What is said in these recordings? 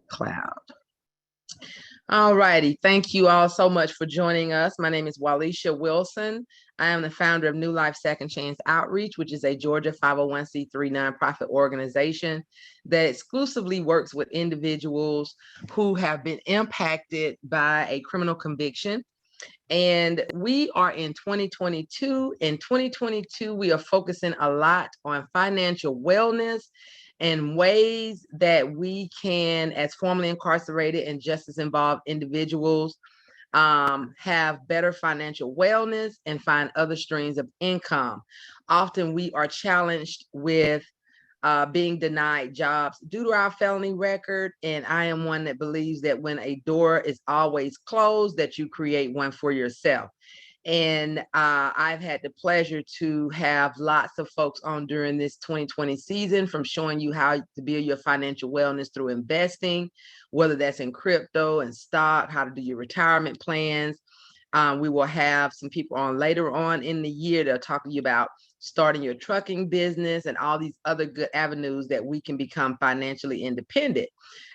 Cloud. All righty. Thank you all so much for joining us. My name is Walisha Wilson. I am the founder of New Life Second Chance Outreach, which is a Georgia 501c3 nonprofit organization that exclusively works with individuals who have been impacted by a criminal conviction. And we are in 2022. In 2022, we are focusing a lot on financial wellness and ways that we can, as formerly incarcerated and justice involved individuals, have better financial wellness and find other streams of income. Often we are challenged with being denied jobs due to our felony record. And I am one that believes that when a door is always closed, that you create one for yourself. And I've had the pleasure to have lots of folks on during this 2020 season, from showing you how to build your financial wellness through investing, whether that's in crypto and stock, how to do your retirement plans. We will have some people on later on in the year that are talking to you about starting your trucking business and all these other good avenues that we can become financially independent.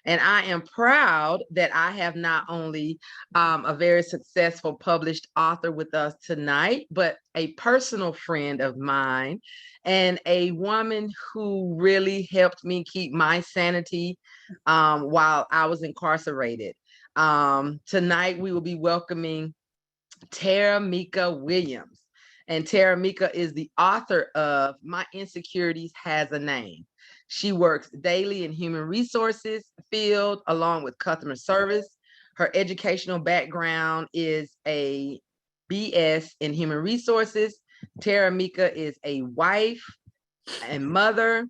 And I am proud that I have not only a very successful published author with us tonight, but a personal friend of mine and a woman who really helped me keep my sanity while I was incarcerated. Tonight, we will be welcoming Taramika Williams. And Taramika is the author of My Insecurities Has a Name. She works daily in human resources field along with customer service. Her educational background is a BS in human resources. Taramika is a wife and mother,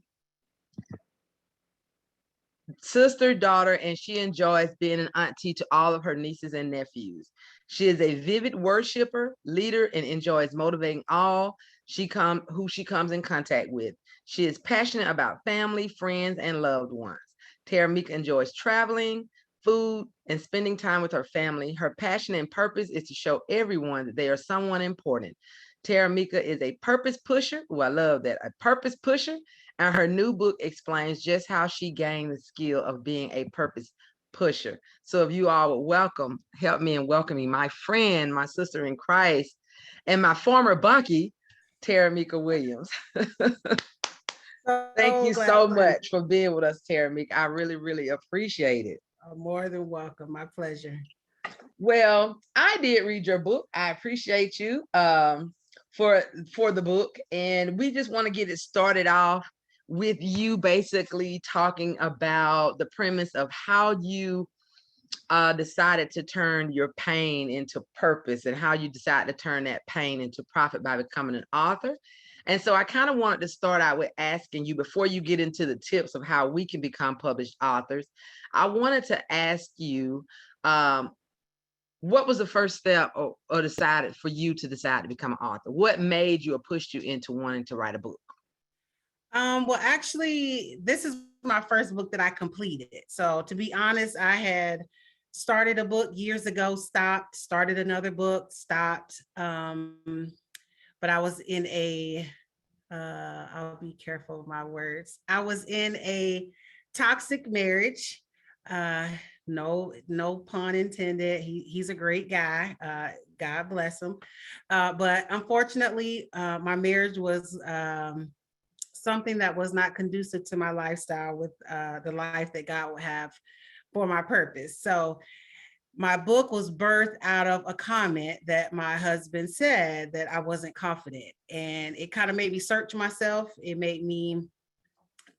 sister, daughter, and she enjoys being an auntie to all of her nieces and nephews. She is a vivid worshiper, leader, and enjoys motivating all who she comes in contact with. She is passionate about family, friends, and loved ones. Taramika enjoys traveling, food, and spending time with her family. Her passion and purpose is to show everyone that they are someone important. Taramika is a purpose pusher. Oh, I love that. A purpose pusher. And her new book explains just how she gained the skill of being a purpose pusher. So if you all would help me in welcoming my friend, my sister in Christ, and my former bunkie, Taramika Williams. Thank you so much for being with us, Taramika. I really, really appreciate it. More than welcome. My pleasure. Well, I did read your book. I appreciate you for the book. And we just want to get it started off with you basically talking about the premise of how you decided to turn your pain into purpose and how you decided to turn that pain into profit by becoming an author. And so I kind of wanted to start out with asking you, before you get into the tips of how we can become published authors, I wanted to ask you, what was the first step or decided for you to decide to become an author? What made you or pushed you into wanting to write a book? Well, actually, this is my first book that I completed. So to be honest, I had started a book years ago, stopped, started another book, stopped. But I was in I'll be careful of my words. I was in a toxic marriage. No pun intended. He's a great guy. God bless him. But unfortunately, my marriage was something that was not conducive to my lifestyle with the life that God would have for my purpose. So my book was birthed out of a comment that my husband said, that I wasn't confident. And it kind of made me search myself. It made me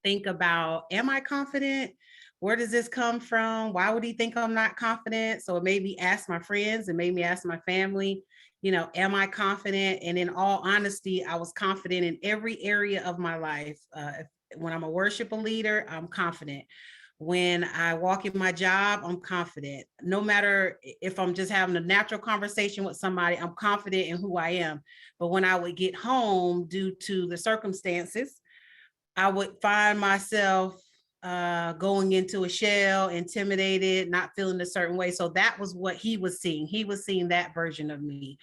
think about, am I confident? Where does this come from? Why would he think I'm not confident? So it made me ask my friends, it made me ask my family, am I confident? And in all honesty, I was confident in every area of my life. When I'm a worship leader, I'm confident. When I walk in my job, I'm confident. No matter if I'm just having a natural conversation with somebody, I'm confident in who I am. But when I would get home, due to the circumstances, I would find myself going into a shell, intimidated, not feeling a certain way. So that was what he was seeing. He was seeing that version of me.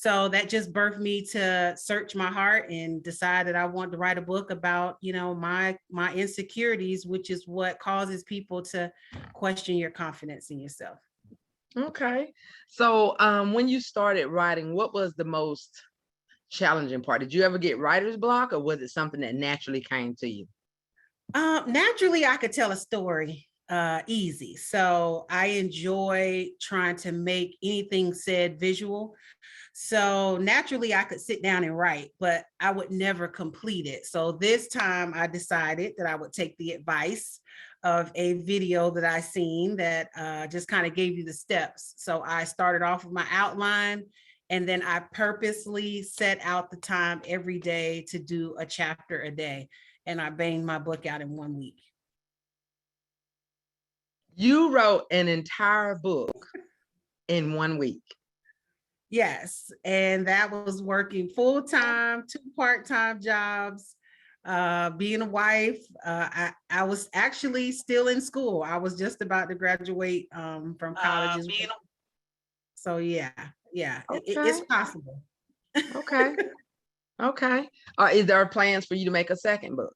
So that just birthed me to search my heart and decide that I want to write a book about, my insecurities, which is what causes people to question your confidence in yourself. Okay. So when you started writing, what was the most challenging part? Did you ever get writer's block, or was it something that naturally came to you? Naturally, I could tell a story easy. So I enjoy trying to make anything said visual. So naturally, I could sit down and write, but I would never complete it. So this time I decided that I would take the advice of a video that I seen that just kind of gave you the steps. So I started off with my outline, and then I purposely set out the time every day to do a chapter a day. And I banged my book out in 1 week. You wrote an entire book in 1 week. Yes, and that was working full time, 2 part-time jobs, being a wife. I was actually still in school. I was just about to graduate from college as well. So yeah, it's Okay. possible. Okay. Okay. Is there plans for you to make a second book?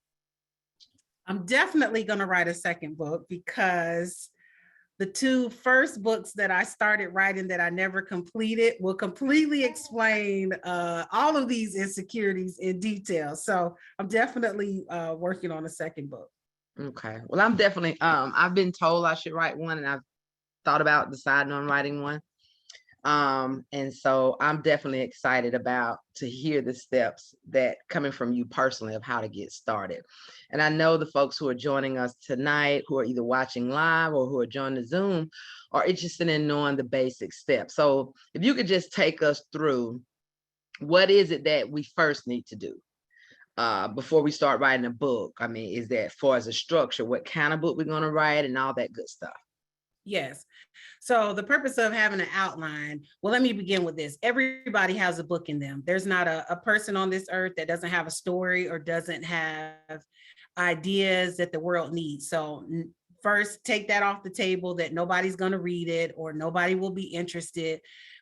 I'm definitely going to write a second book because the 2 first books that I started writing that I never completed will completely explain all of these insecurities in detail. So I'm definitely working on a second book. Okay. Well, I'm definitely, I've been told I should write one, and I've thought about deciding on writing one. And so I'm definitely excited about to hear the steps that coming from you personally of how to get started. And I know the folks who are joining us tonight, who are either watching live or who are joining the Zoom, are interested in knowing the basic steps. So if you could just take us through, what is it that we first need to do before we start writing a book? I mean, is that, as far as a structure, what kind of book we're going to write and all that good stuff? Yes. So the purpose of having an outline, well, let me begin with this. Everybody has a book in them. There's not a person on this earth that doesn't have a story or doesn't have ideas that the world needs. So first, take that off the table that nobody's going to read it or nobody will be interested.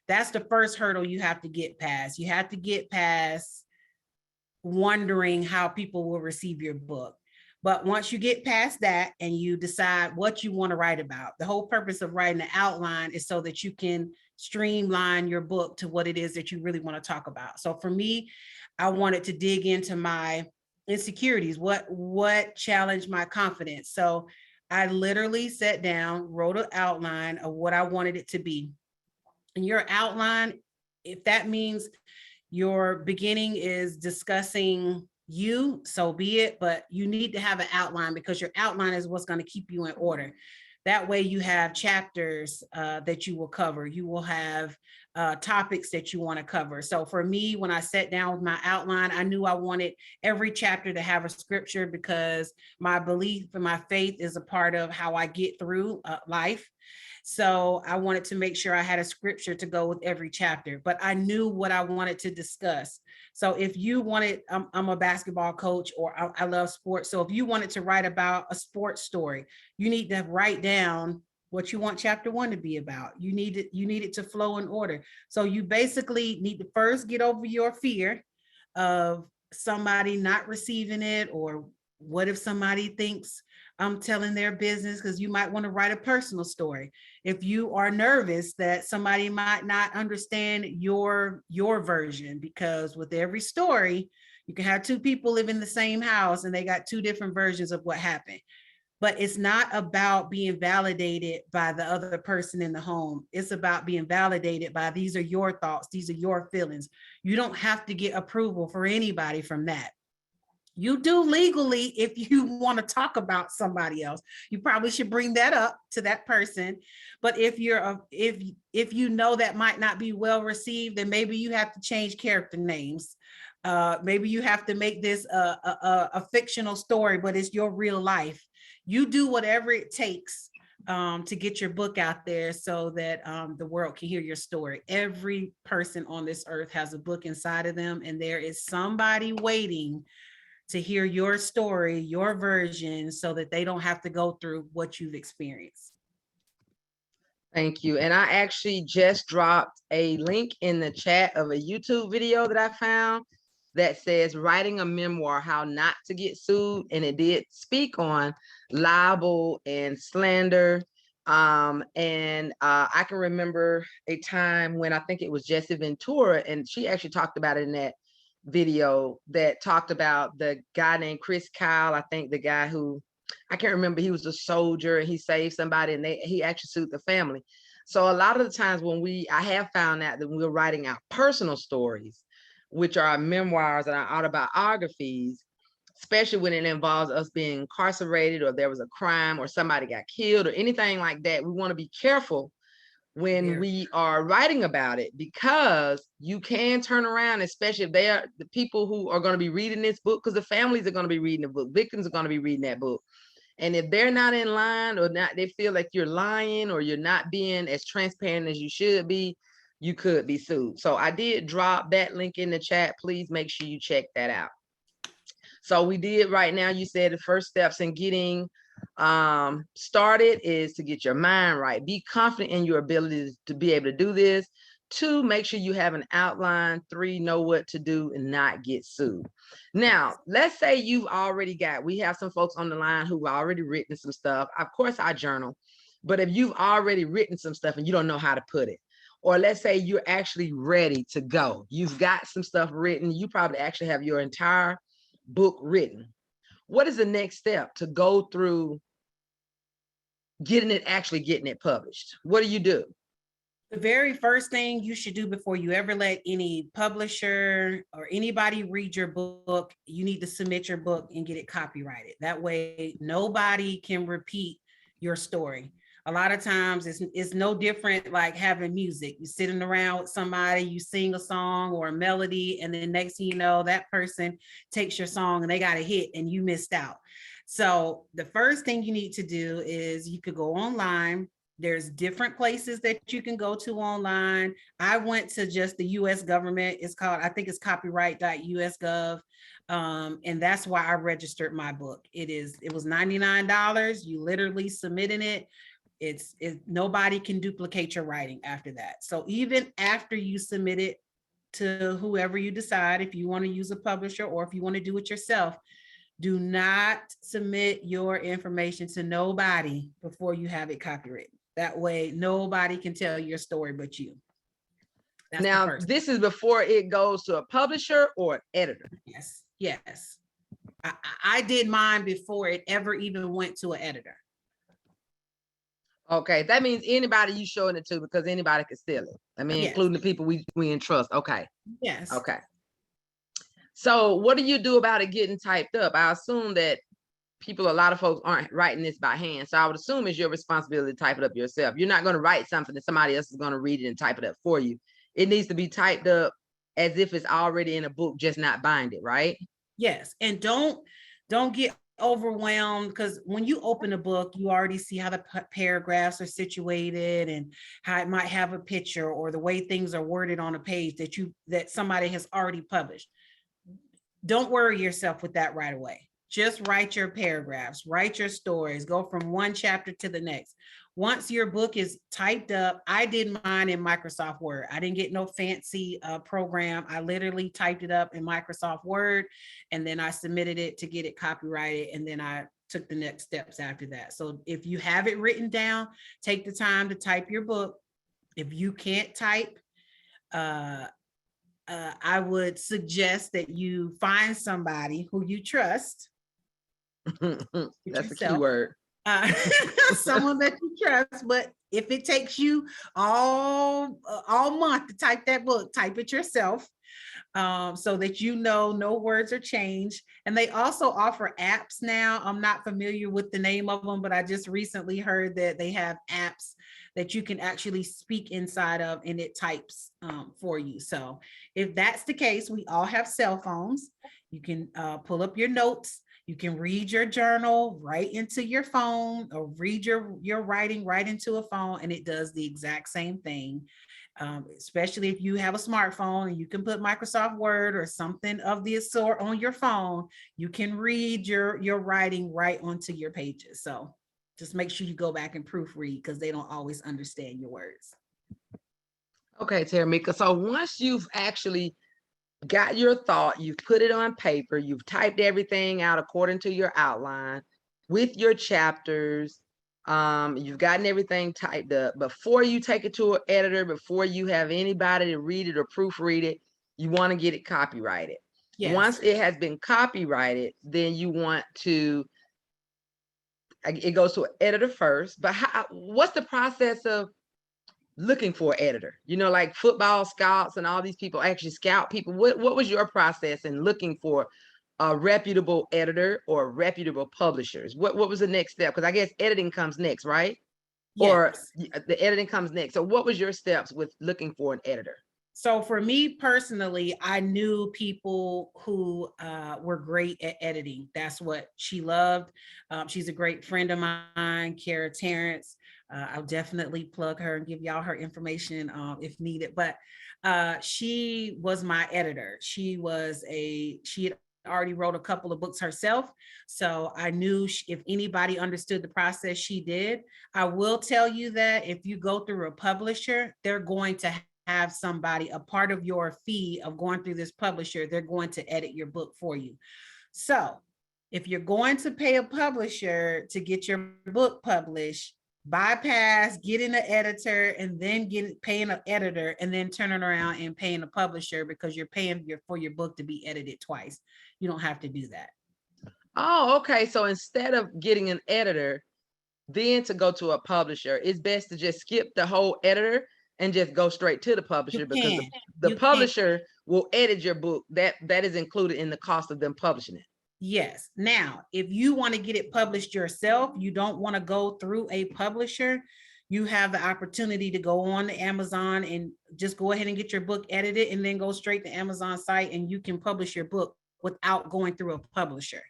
That's the first hurdle you have to get past. You have to get past wondering how people will receive your book. But once you get past that and you decide what you want to write about, the whole purpose of writing the outline is so that you can streamline your book to what it is that you really want to talk about. So for me, I wanted to dig into my insecurities, what challenged my confidence. So I literally sat down, wrote an outline of what I wanted it to be. And your outline, if that means your beginning is discussing you, so be it, but you need to have an outline because your outline is what's going to keep you in order. That way you have chapters that you will cover. You will have topics that you want to cover. So for me, when I sat down with my outline, I knew I wanted every chapter to have a scripture because my belief and my faith is a part of how I get through life. So I wanted to make sure I had a scripture to go with every chapter, but I knew what I wanted to discuss. So if you wanted, I'm a basketball coach or I love sports. So if you wanted to write about a sports story, you need to write down what you want chapter 1 to be about. You need it to flow in order. So you basically need to first get over your fear of somebody not receiving it, or what if somebody thinks I'm telling their business, because you might want to write a personal story. If you are nervous that somebody might not understand your version, because with every story, you can have 2 people live in the same house and they got 2 different versions of what happened. But it's not about being validated by the other person in the home. It's about being validated by, these are your thoughts, these are your feelings. You don't have to get approval for anybody from that. You do legally if you want to talk about somebody else. You probably should bring that up to that person. But if if you know that might not be well received, then maybe you have to change character names. Maybe you have to make this a fictional story, but it's your real life. You do whatever it takes to get your book out there so that the world can hear your story. Every person on this earth has a book inside of them, and there is somebody waiting to hear your story, your version, so that they don't have to go through what you've experienced. Thank you. And I actually just dropped a link in the chat of a YouTube video that I found that says writing a memoir, how not to get sued. And it did speak on libel and slander. I can remember a time when I think it was Jesse Ventura, and she actually talked about it in that video, that talked about the guy named Chris Kyle. I think the guy who, I can't remember, he was a soldier and he saved somebody, and he actually sued the family. So a lot of the times when I have found out that we're writing our personal stories, which are our memoirs and our autobiographies, especially when it involves us being incarcerated or there was a crime or somebody got killed or anything like that, we want to be careful when we are writing about it, because you can turn around, especially if they are the people who are going to be reading this book, because the families are going to be reading the book, victims are going to be reading that book. And if they're not in line, or not, they feel like you're lying or you're not being as transparent as you should be, you could be sued. So I did drop that link in the chat. Please make sure you check that out. So we did right now, you said the first steps in getting started is to get your mind right. Be confident in your ability to be able to do this. 2, make sure you have an outline. 3, know what to do and not get sued. Now, let's say you've already we have some folks on the line who've already written some stuff. Of course, I journal, but if you've already written some stuff and you don't know how to put it, or let's say you're actually ready to go, you've got some stuff written, you probably actually have your entire book written. What is the next step to go through getting it published? What do you do? The very first thing you should do before you ever let any publisher or anybody read your book, you need to submit your book and get it copyrighted. That way, nobody can repeat your story. A lot of times it's no different like having music. You're sitting around with somebody, you sing a song or a melody, and then next thing you know, that person takes your song and they got a hit and you missed out. So the first thing you need to do is you could go online. There's different places that you can go to online. I went to just the US government. It's called, I think it's copyright.us.gov. And that's why I registered my book. It was $99. You literally submitting it. Nobody can duplicate your writing after that. So even after you submit it to whoever you decide, if you want to use a publisher or if you want to do it yourself, do not submit your information to nobody before you have it copyrighted. That way, nobody can tell your story but you. That's now, this is before it goes to a publisher or an editor. Yes, yes. I did mine before it ever even went to an editor. Okay, that means anybody you showing it to, because anybody can steal it. I mean, yes, including the people we entrust. Okay. Yes. Okay. So what do you do about it getting typed up? I assume that a lot of folks aren't writing this by hand. So I would assume it's your responsibility to type it up yourself. You're not going to write something that somebody else is going to read it and type it up for you. It needs to be typed up as if it's already in a book, just not bind it, right? Yes. And don't get overwhelmed, because when you open a book, you already see how the paragraphs are situated and how it might have a picture or the way things are worded on a page that somebody has already published. Don't worry yourself with that right away. Just write your paragraphs, write your stories, go from one chapter to the next. Once your book is typed up, I did mine in Microsoft Word. I didn't get no fancy program. I literally typed it up in Microsoft Word, and then I submitted it to get it copyrighted, and then I took the next steps after that. So if you have it written down, take the time to type your book. If you can't type, I would suggest that you find somebody who you trust. That's a key word. Someone that you trust. But if it takes you all month to type that book, type it yourself, so that no words are changed. And they also offer apps now. I'm not familiar with the name of them, but I just recently heard that they have apps that you can actually speak inside of, and it types for you. So if that's the case, we all have cell phones. You can pull up your notes. You can read your journal right into your phone, or read your writing right into a phone, and it does the exact same thing. Especially if you have a smartphone and you can put Microsoft Word or something of the sort on your phone, you can read your writing right onto your pages. So Just make sure you go back and proofread because they don't always understand your words. Okay, Taramika. So once you've actually got your thought, you've put it on paper, you've typed everything out according to your outline with your chapters, you've gotten everything typed up. Before you take it to an editor, before you have anybody to read it or proofread it, you want to get it copyrighted. Yes. Once it has been copyrighted, then you want to, it goes to an editor first. But what's the process of looking for an editor? You know, like football scouts and all these people actually scout people. What was your process in looking for a reputable editor or reputable publishers? What was the next step? Because I guess editing comes next, right? Or Yes. the editing comes next. So what was your steps with looking for an editor? So for me personally, I knew people who were great at editing. That's what she loved. She's a great friend of mine, Kara Terrence. I'll definitely plug her and give y'all her information if needed. But she was my editor. She had already wrote a couple of books herself. So I knew if anybody understood the process, she did. I will tell you that if you go through a publisher, they're going to have somebody, a part of your fee of going through this publisher, they're going to edit your book for you. So if you're going to pay a publisher to get your book published, bypass getting an editor and then paying an editor and then turning around and paying a publisher because you're paying for your book to be edited twice. You don't have to do that. Oh, okay. So instead of getting an editor, then to go to a publisher, it's best to just skip the whole editor and just go straight to the publisher, because the publisher will edit your book. That is included in the cost of them publishing it. Yes. Now, if you want to get it published yourself, you don't want to go through a publisher, you have the opportunity to go on to Amazon and just go ahead and get your book edited and then go straight to Amazon site and you can publish your book without going through a publisher.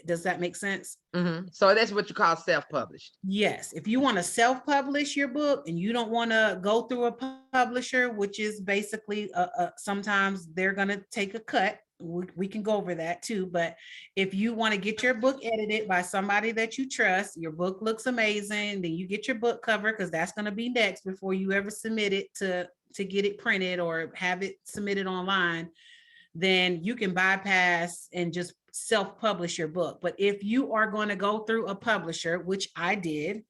Does that make sense? Mm-hmm. So that's what you call self-published. Yes. If you want to self-publish your book and you don't want to go through a publisher, which is basically sometimes they're going to take a cut. We can go over that too. But if you want to get your book edited by somebody that you trust, your book looks amazing, then you get your book cover, because that's going to be next before you ever submit it to get it printed or have it submitted online, then you can bypass and just self-publish your book. But if you are going to go through a publisher, which I did,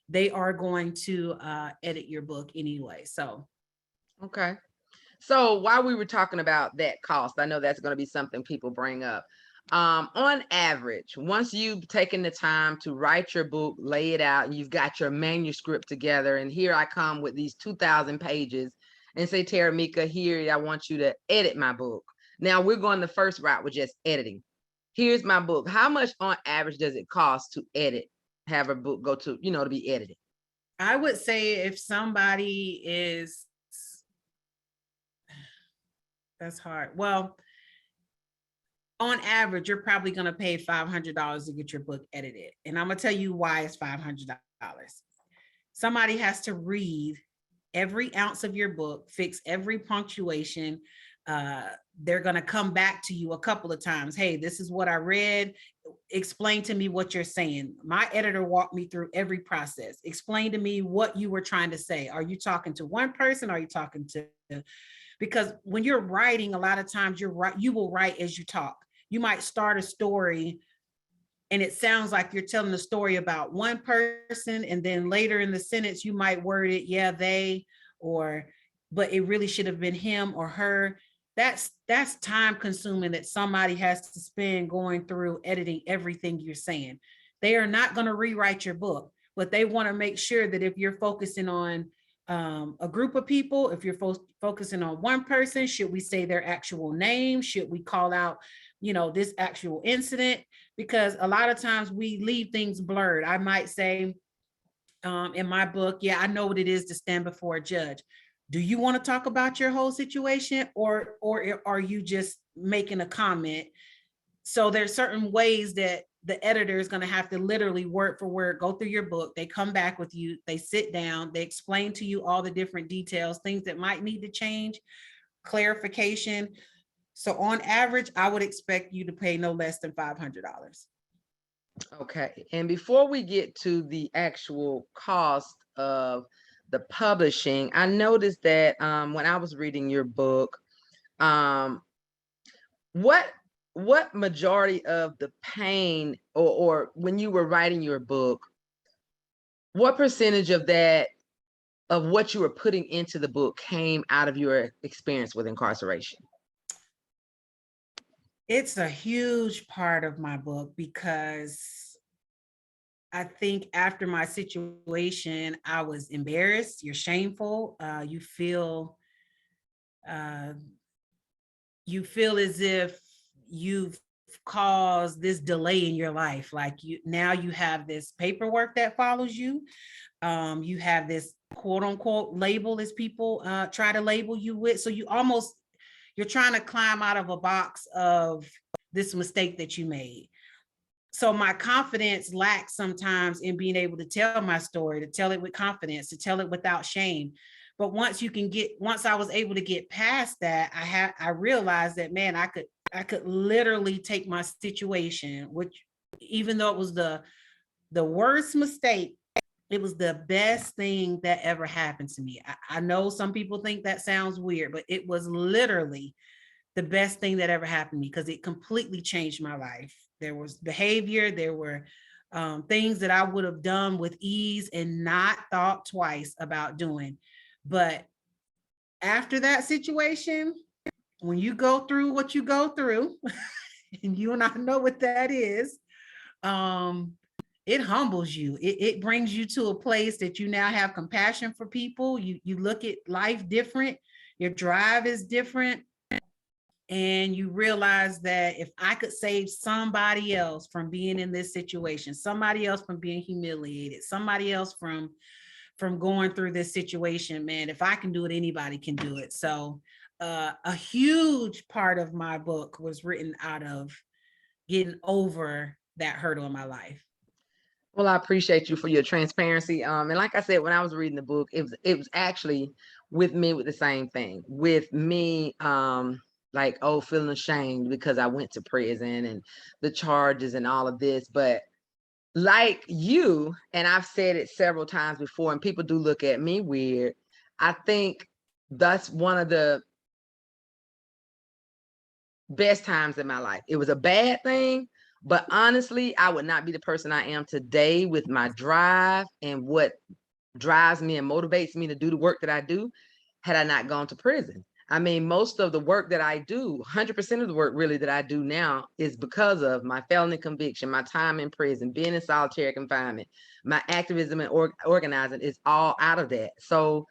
they are going to edit your book anyway. So, okay. So while we were talking about that cost, I know that's going to be something people bring up. On average, once you've taken the time to write your book, lay it out, and you've got your manuscript together, and here I come with these 2,000 pages and say, Taramika, here, I want you to edit my book. Now we're going the first route with just editing. Here's my book. How much on average does it cost to edit, have a book go to, to be edited? I would say if somebody is, that's hard. Well, on average, you're probably going to pay $500 to get your book edited. And I'm going to tell you why it's $500. Somebody has to read every ounce of your book, fix every punctuation. They're going to come back to you a couple of times. Hey, this is what I read. Explain to me what you're saying. My editor walked me through every process. Explain to me what you were trying to say. Are you talking to one person? Are you talking to, because when you're writing, a lot of times you will write as you talk. You might start a story and it sounds like you're telling a story about one person, and then later in the sentence you might word it, yeah, they, but it really should have been him or her. That's time consuming that somebody has to spend going through editing everything you're saying. They are not going to rewrite your book, but they want to make sure that if you're focusing on a group of people, if you're focusing on one person, should we say their actual name? Should we call out, this actual incident? Because a lot of times we leave things blurred. I might say in my book, yeah, I know what it is to stand before a judge. Do you want to talk about your whole situation, or are you just making a comment? So there's certain ways that the editor is going to have to literally word for word go through your book. They come back with you, they sit down, they explain to you all the different details, things that might need to change, clarification. So on average, I would expect you to pay no less than $500. Okay. And before we get to the actual cost of the publishing, I noticed that when I was reading your book, um, what what majority of the pain or when you were writing your book, what percentage of that of what you were putting into the book came out of your experience with incarceration? It's a huge part of my book because I think after my situation, I was embarrassed. You're shameful. Uh, you feel as if you've caused this delay in your life. Like you have this paperwork that follows you. You have this quote unquote label as people try to label you with. So you're trying to climb out of a box of this mistake that you made. So my confidence lacks sometimes in being able to tell my story, to tell it with confidence, to tell it without shame. But once I was able to get past that, I realized that, man, I could literally take my situation, which even though it was the worst mistake, it was the best thing that ever happened to me. I know some people think that sounds weird, but it was literally the best thing that ever happened to me because it completely changed my life. There was behavior, there were things that I would have done with ease and not thought twice about doing. But after that situation, when you go through what you go through, and you and I know what that is, um, it humbles you. It brings you to a place that you now have compassion for people. You look at life different. Your drive is different. And you realize that if I could save somebody else from being in this situation, somebody else from being humiliated, somebody else from going through this situation, man, if I can do it, anybody can do it. So a huge part of my book was written out of getting over that hurdle in my life. Well, I appreciate you for your transparency. And like I said, when I was reading the book, it was actually with me with the same thing. With me, like, oh, feeling ashamed because I went to prison and the charges and all of this. But like you, and I've said it several times before, and people do look at me weird. I think that's one of the best times in my life. It was a bad thing, but honestly, I would not be the person I am today with my drive and what drives me and motivates me to do the work that I do had I not gone to prison. I mean, most of the work that I do, 100% of the work really that I do now is because of my felony conviction, my time in prison, being in solitary confinement, my activism and organizing is all out of that. So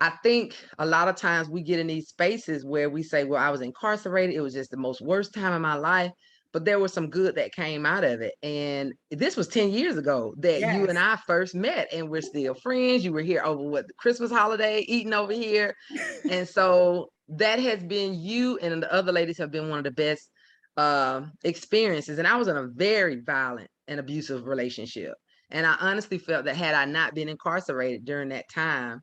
I think a lot of times we get in these spaces where we say, well, I was incarcerated. It was just the most worst time of my life. But there was some good that came out of it. And this was 10 years ago that you and Yes. I first met, and we're still friends. You were here over what the Christmas holiday, eating over here. And so that has been you and the other ladies have been one of the best experiences. And I was in a very violent and abusive relationship. And I honestly felt that had I not been incarcerated during that time,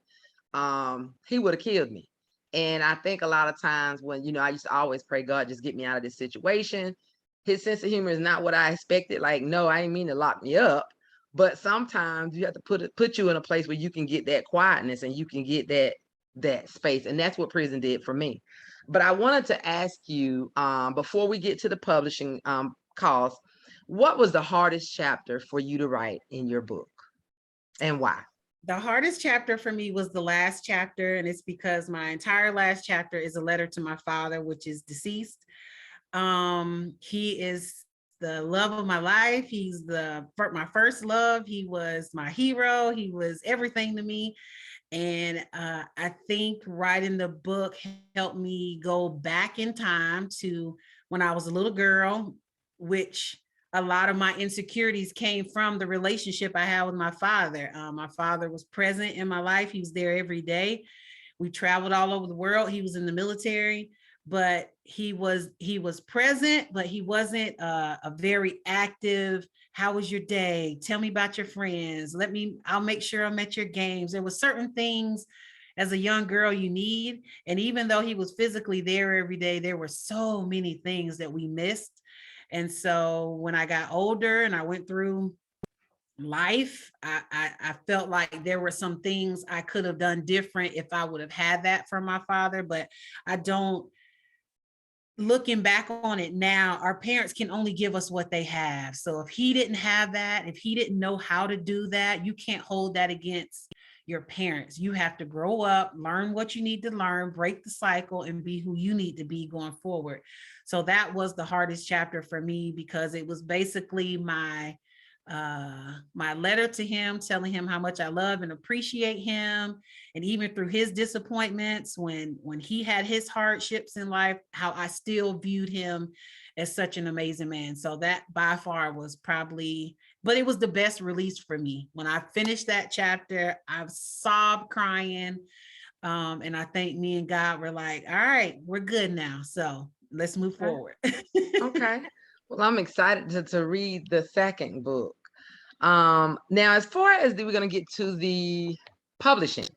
he would have killed me. And I think a lot of times when, I used to always pray, God, just get me out of this situation. His sense of humor is not what I expected. Like, no, I didn't mean to lock me up. But sometimes you have to put you in a place where you can get that quietness and you can get that space. And that's what prison did for me. But I wanted to ask you, before we get to the publishing cost, what was the hardest chapter for you to write in your book and why? The hardest chapter for me was the last chapter, and it's because my entire last chapter is a letter to my father, which is deceased. He is the love of my life. He's my first love. He was my hero. He was everything to me. And I think writing the book helped me go back in time to when I was a little girl, which a lot of my insecurities came from the relationship I had with my father. My father was present in my life. He was there every day. We traveled all over the world. He was in the military, but he was present, but he wasn't a very active. How was your day? Tell me about your friends. I'll make sure I'm at your games. There were certain things as a young girl you need. And even though he was physically there every day, there were so many things that we missed. And so when I got older and I went through life, I felt like there were some things I could have done different if I would have had that from my father, but I don't. Looking back on it now, our parents can only give us what they have. So if he didn't have that, if he didn't know how to do that, you can't hold that against your parents. You have to grow up, learn what you need to learn, break the cycle, and be who you need to be going forward. So that was the hardest chapter for me, because it was basically my letter to him, telling him how much I love and appreciate him. And even through his disappointments, when he had his hardships in life, how I still viewed him as such an amazing man. So that by far was probably, but it was the best release for me. When I finished that chapter, I sobbed crying. And I think me and God were like, all right, we're good now. So let's move forward. Okay. Well, I'm excited to read the second book. Now, as far as we're going to get to the publishing.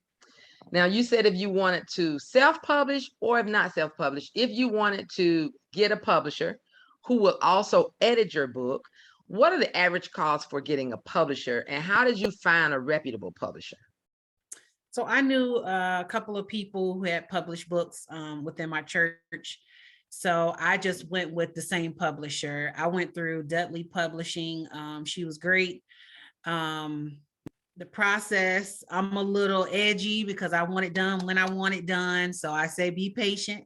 Now, you said if you wanted to self-publish, or if not self-publish, if you wanted to get a publisher who will also edit your book, what are the average costs for getting a publisher, and how did you find a reputable publisher? So I knew a couple of people who had published books within my church. So I just went with the same publisher. I went through Dudley Publishing. She was great. The process, I'm a little edgy because I want it done when I want it done. So I say be patient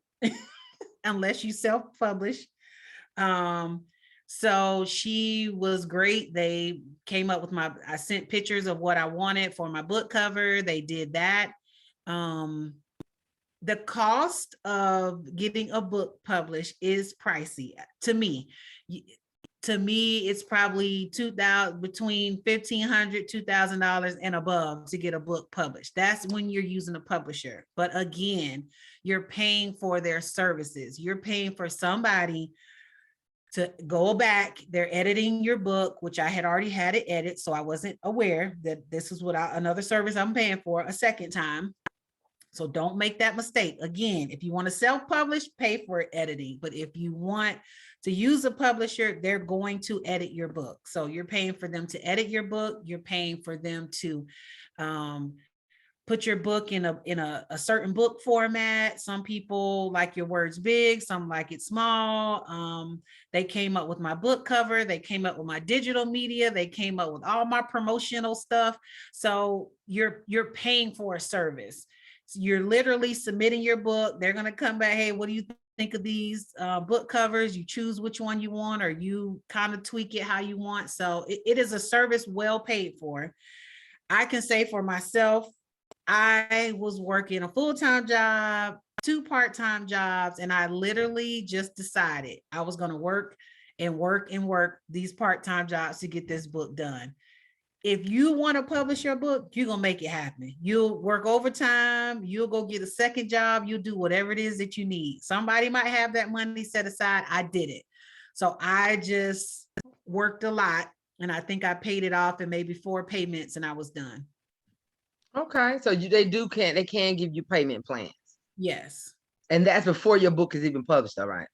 unless you self-publish. So she was great. They came up with I sent pictures of what I wanted for my book cover. They did that. The cost of getting a book published is pricey to me. To me, it's probably between $1,500, $2,000 and above to get a book published. That's when you're using a publisher. But again, you're paying for their services. You're paying for somebody to go back. They're editing your book, which I had already had it edit, so I wasn't aware that this is another service I'm paying for a second time. So don't make that mistake. Again, if you want to self-publish, pay for editing. But if you want to use a publisher, they're going to edit your book. So you're paying for them to edit your book. You're paying for them to put your book in a certain book format. Some people like your words big, some like it small. They came up with my book cover. They came up with my digital media. They came up with all my promotional stuff. So you're paying for a service. So you're literally submitting your book. They're going to come back. Hey, what do you think of these book covers? You choose which one you want, or you kind of tweak it how you want. So it is a service well paid for. I can say for myself, I was working a full-time job, 2 part-time jobs, and I literally just decided I was going to work and work and work these part-time jobs to get this book done. If you want to publish your book, you're going to make it happen. You'll work overtime. You'll go get a second job. You'll do whatever it is that you need. Somebody might have that money set aside. I did it. So I just worked a lot, and I think I paid it off in maybe 4 payments, and I was done. Okay, so they can give you payment plans. Yes. And that's before your book is even published, all right?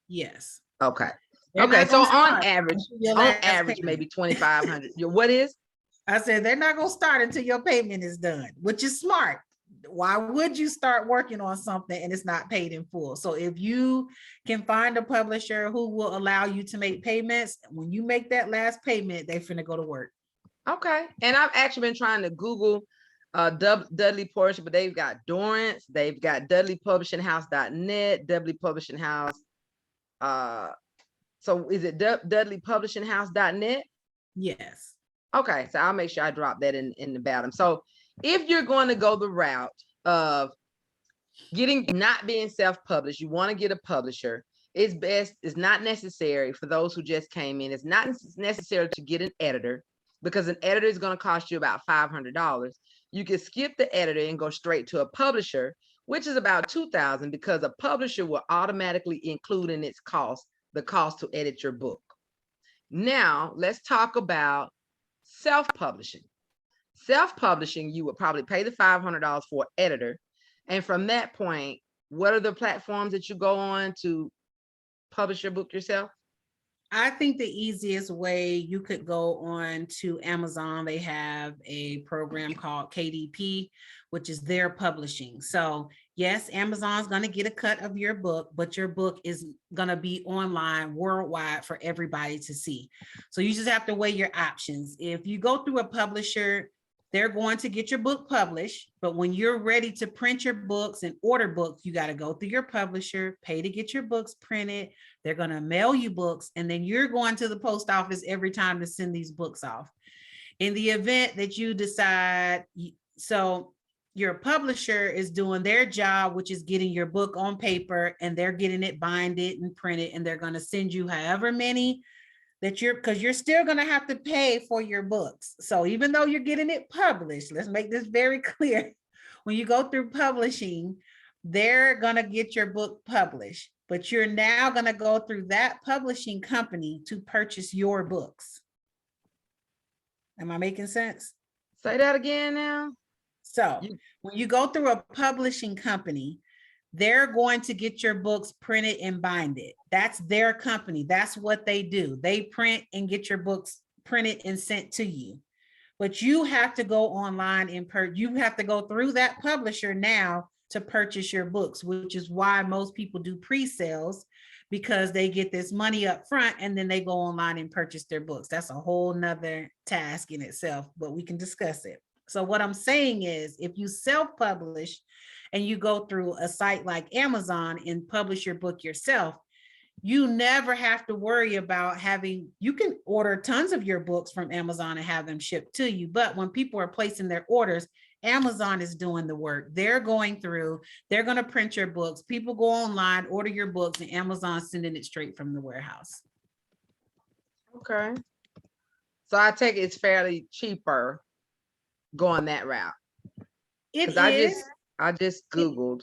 Yes. Okay. They're okay, so on average, maybe 2,500. What is? I said, they're not going to start until your payment is done, which is smart. Why would you start working on something and it's not paid in full? So if you can find a publisher who will allow you to make payments, when you make that last payment, they're finna go to work. Okay. And I've actually been trying to Google Dudley Publishing, but they've got Dorrance, they've got DudleyPublishingHouse.net, Dudley Publishing House. So is it DudleyPublishingHouse.net? Yes. Okay, so I'll make sure I drop that in the bottom. So if you're going to go the route of not being self-published, you want to get a publisher, it's not necessary for those who just came in. It's not necessary to get an editor, because an editor is going to cost you about $500. You can skip the editor and go straight to a publisher, which is about $2,000, because a publisher will automatically include in its cost the cost to edit your book. Now, let's talk about self-publishing. Self-publishing, you would probably pay the $500 for an editor. And from that point, what are the platforms that you go on to publish your book yourself? I think the easiest way, you could go on to Amazon. They have a program called KDP, which is their publishing. So yes, Amazon's going to get a cut of your book, but your book is going to be online worldwide for everybody to see. So you just have to weigh your options. If you go through a publisher, they're going to get your book published, but when you're ready to print your books and order books, you got to go through your publisher, pay to get your books printed. They're going to mail you books, and then you're going to the post office every time to send these books off. In the event that you decide, so your publisher is doing their job, which is getting your book on paper, and they're getting it binded and printed, and they're going to send you however many that because you're still going to have to pay for your books. So even though you're getting it published, let's make this very clear. When you go through publishing, they're going to get your book published, but you're now going to go through that publishing company to purchase your books. Am I making sense? Say that again now. So when you go through a publishing company, they're going to get your books printed and binded. That's their company. That's what they do. They print and get your books printed and sent to you. But you have to go online and you have to go through that publisher now to purchase your books, which is why most people do pre-sales, because they get this money up front and then they go online and purchase their books. That's a whole nother task in itself, but we can discuss it. So what I'm saying is, if you self-publish and you go through a site like Amazon and publish your book yourself, you never have to worry about you can order tons of your books from Amazon and have them shipped to you. But when people are placing their orders, Amazon is doing the work. They're going through, they're going to print your books. People go online, order your books, and Amazon's sending it straight from the warehouse. Okay. So I take it's fairly cheaper going that route. It is. I just Googled.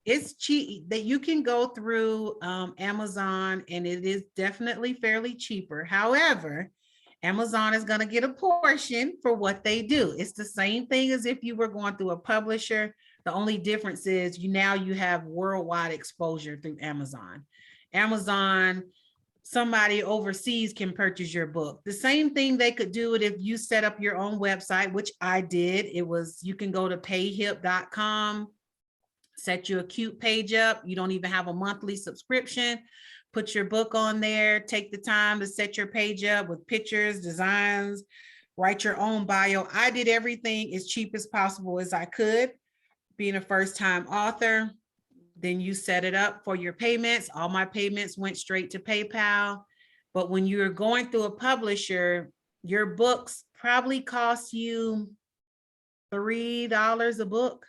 It's cheap that you can go through Amazon, and it is definitely fairly cheaper. However, Amazon is going to get a portion for what they do. It's the same thing as if you were going through a publisher. The only difference is you have worldwide exposure through Amazon. Amazon, somebody overseas can purchase your book. The same thing they could do it if you set up your own website, which I did. You can go to payhip.com, set your Acute page up. You don't even have a monthly subscription. Put your book on there. Take the time to set your page up with pictures, designs, write your own bio. I did everything as cheap as possible as I could, being a first-time author. Then you set it up for your payments. All my payments went straight to PayPal. But when you're going through a publisher, your books probably cost you $3 a book.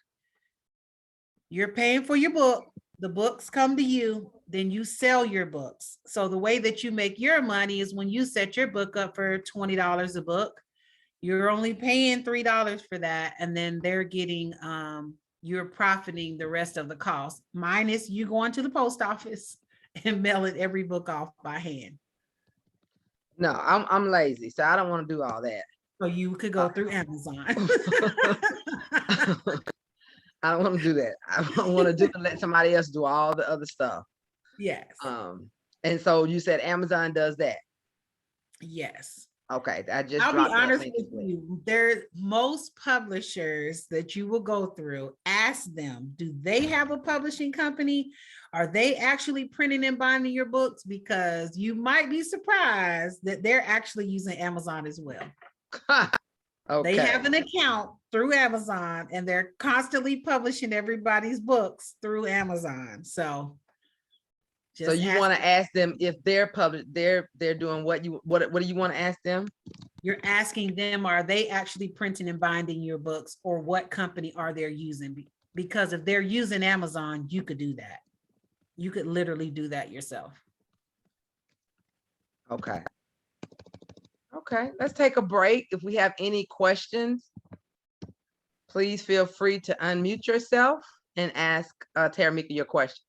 You're paying for your book. The books come to you, then you sell your books. So the way that you make your money is when you set your book up for $20 a book, you're only paying $3 for that. And then they're getting, you're profiting the rest of the cost, minus you going to the post office and mailing every book off by hand. No, I'm lazy, so I don't want to do all that. So you could go through Amazon. I don't want to do that. I want to let somebody else do all the other stuff. Yes. And so you said Amazon does that? Yes. Okay, I'll be honest with you. There's most publishers that you will go through, ask them, do they have a publishing company? Are they actually printing and binding your books? Because you might be surprised that they're actually using Amazon as well. Okay. They have an account through Amazon, and they're constantly publishing everybody's books through Amazon. So you want to ask them if they're they're doing what do you want to ask them? You're asking them, are they actually printing and binding your books, or what company are they using? Because if they're using Amazon, you could do that. You could literally do that yourself. Okay. Okay, let's take a break. If we have any questions, please feel free to unmute yourself and ask Taramika your question.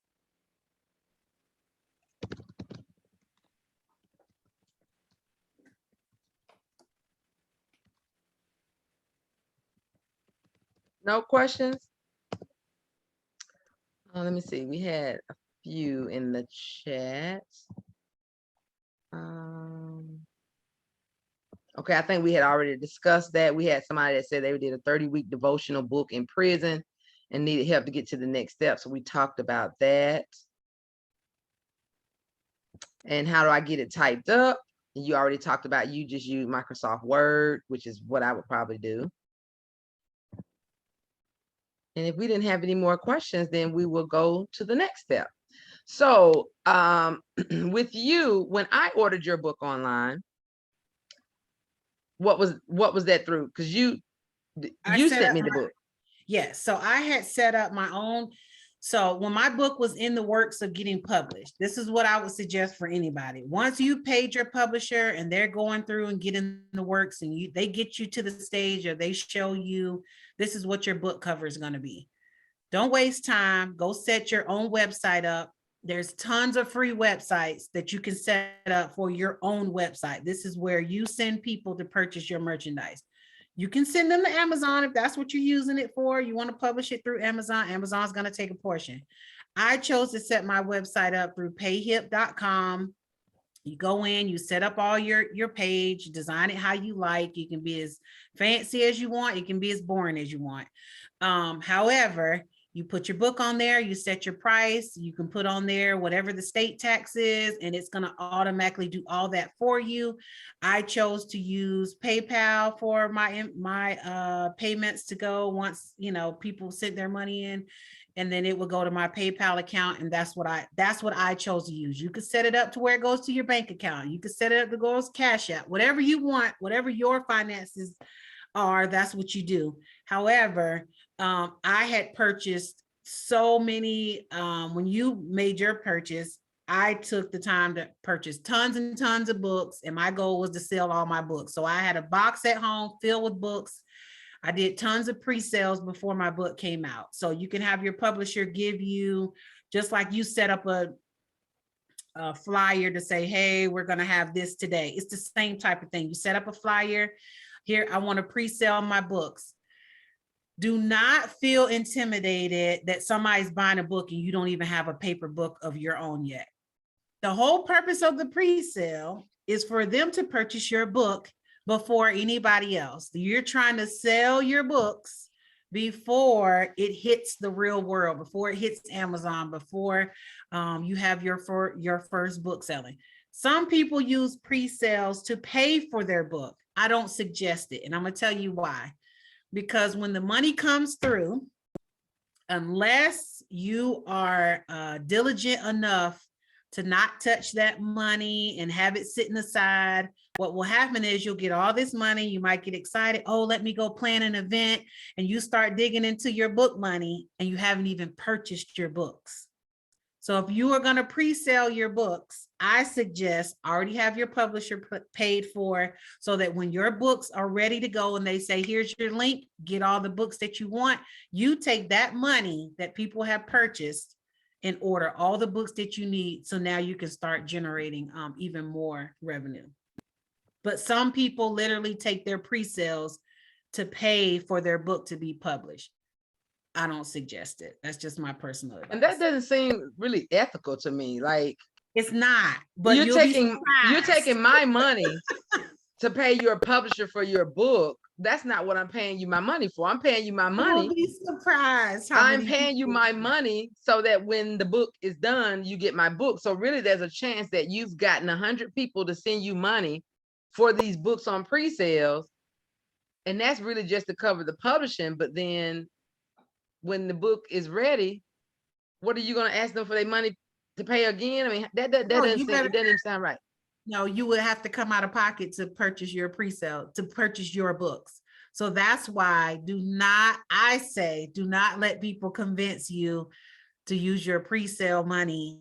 No questions? Let me see. We had a few in the chat. Okay, I think we had already discussed that. We had somebody that said they did a 30-week devotional book in prison and needed help to get to the next step. So we talked about that. And how do I get it typed up? You already talked about you just use Microsoft Word, which is what I would probably do. And if we didn't have any more questions, then we will go to the next step. So with you, when I ordered your book online, what was that through? Because you sent me the book. Yes. So I had set up my own. So when my book was in the works of getting published, this is what I would suggest for anybody. Once you paid your publisher and they're going through and getting the works and they get you to the stage or they show you this is what your book cover is going to be. Don't waste time. Go set your own website up. There's tons of free websites that you can set up for your own website. This is where you send people to purchase your merchandise. You can send them to Amazon if that's what you're using it for. You want to publish it through Amazon. Amazon's going to take a portion. I chose to set my website up through payhip.com. You go in, you set up all your page, design it how you like. You can be as fancy as you want. You can be as boring as you want. However, you put your book on there, you set your price, you can put on there whatever the state tax is, and it's going to automatically do all that for you. I chose to use PayPal for my payments to go once, people sent their money in, and then it would go to my PayPal account. And that's what I chose to use. You could set it up to where it goes to your bank account. You could set it up to go to Cash App, whatever you want, whatever your finances are, that's what you do. However, I had purchased so many, when you made your purchase, I took the time to purchase tons and tons of books, and my goal was to sell all my books. So I had a box at home filled with books. I did tons of pre-sales before my book came out. So you can have your publisher give you, just like you set up a flyer to say, hey, we're going to have this today. It's the same type of thing. You set up a flyer. Here, I want to pre-sale my books. Do not feel intimidated that somebody's buying a book and you don't even have a paper book of your own yet. The whole purpose of the pre-sale is for them to purchase your book before anybody else. You're trying to sell your books before it hits the real world, before it hits Amazon, before you have your first book selling. Some people use pre-sales to pay for their book. I don't suggest it, and I'm going to tell you why. Because when the money comes through, unless you are diligent enough to not touch that money and have it sitting aside, what will happen is you'll get all this money. You might get excited. Oh, let me go plan an event. And you start digging into your book money and you haven't even purchased your books. So if you are going to pre-sale your books, I suggest already have your publisher paid for, so that when your books are ready to go and they say, here's your link, get all the books that you want, you take that money that people have purchased and order all the books that you need. So now you can start generating even more revenue. But some people literally take their pre-sales to pay for their book to be published. I don't suggest it. That's just my personal advice. And that doesn't seem really ethical to me. Like, it's not, but you're taking my money to pay your publisher for your book. That's not what I'm paying you my money for. I'm paying you my money. You'll be surprised. I'm paying you my money so that when the book is done, you get my book. So really, there's a chance that you've gotten 100 people to send you money for these books on pre-sales. And that's really just to cover the publishing. But then when the book is ready, what are you going to ask them for their money to pay again? I mean, that doesn't even sound right. No, you would have to come out of pocket to purchase your pre-sale, to purchase your books. So that's why do not let people convince you to use your pre-sale money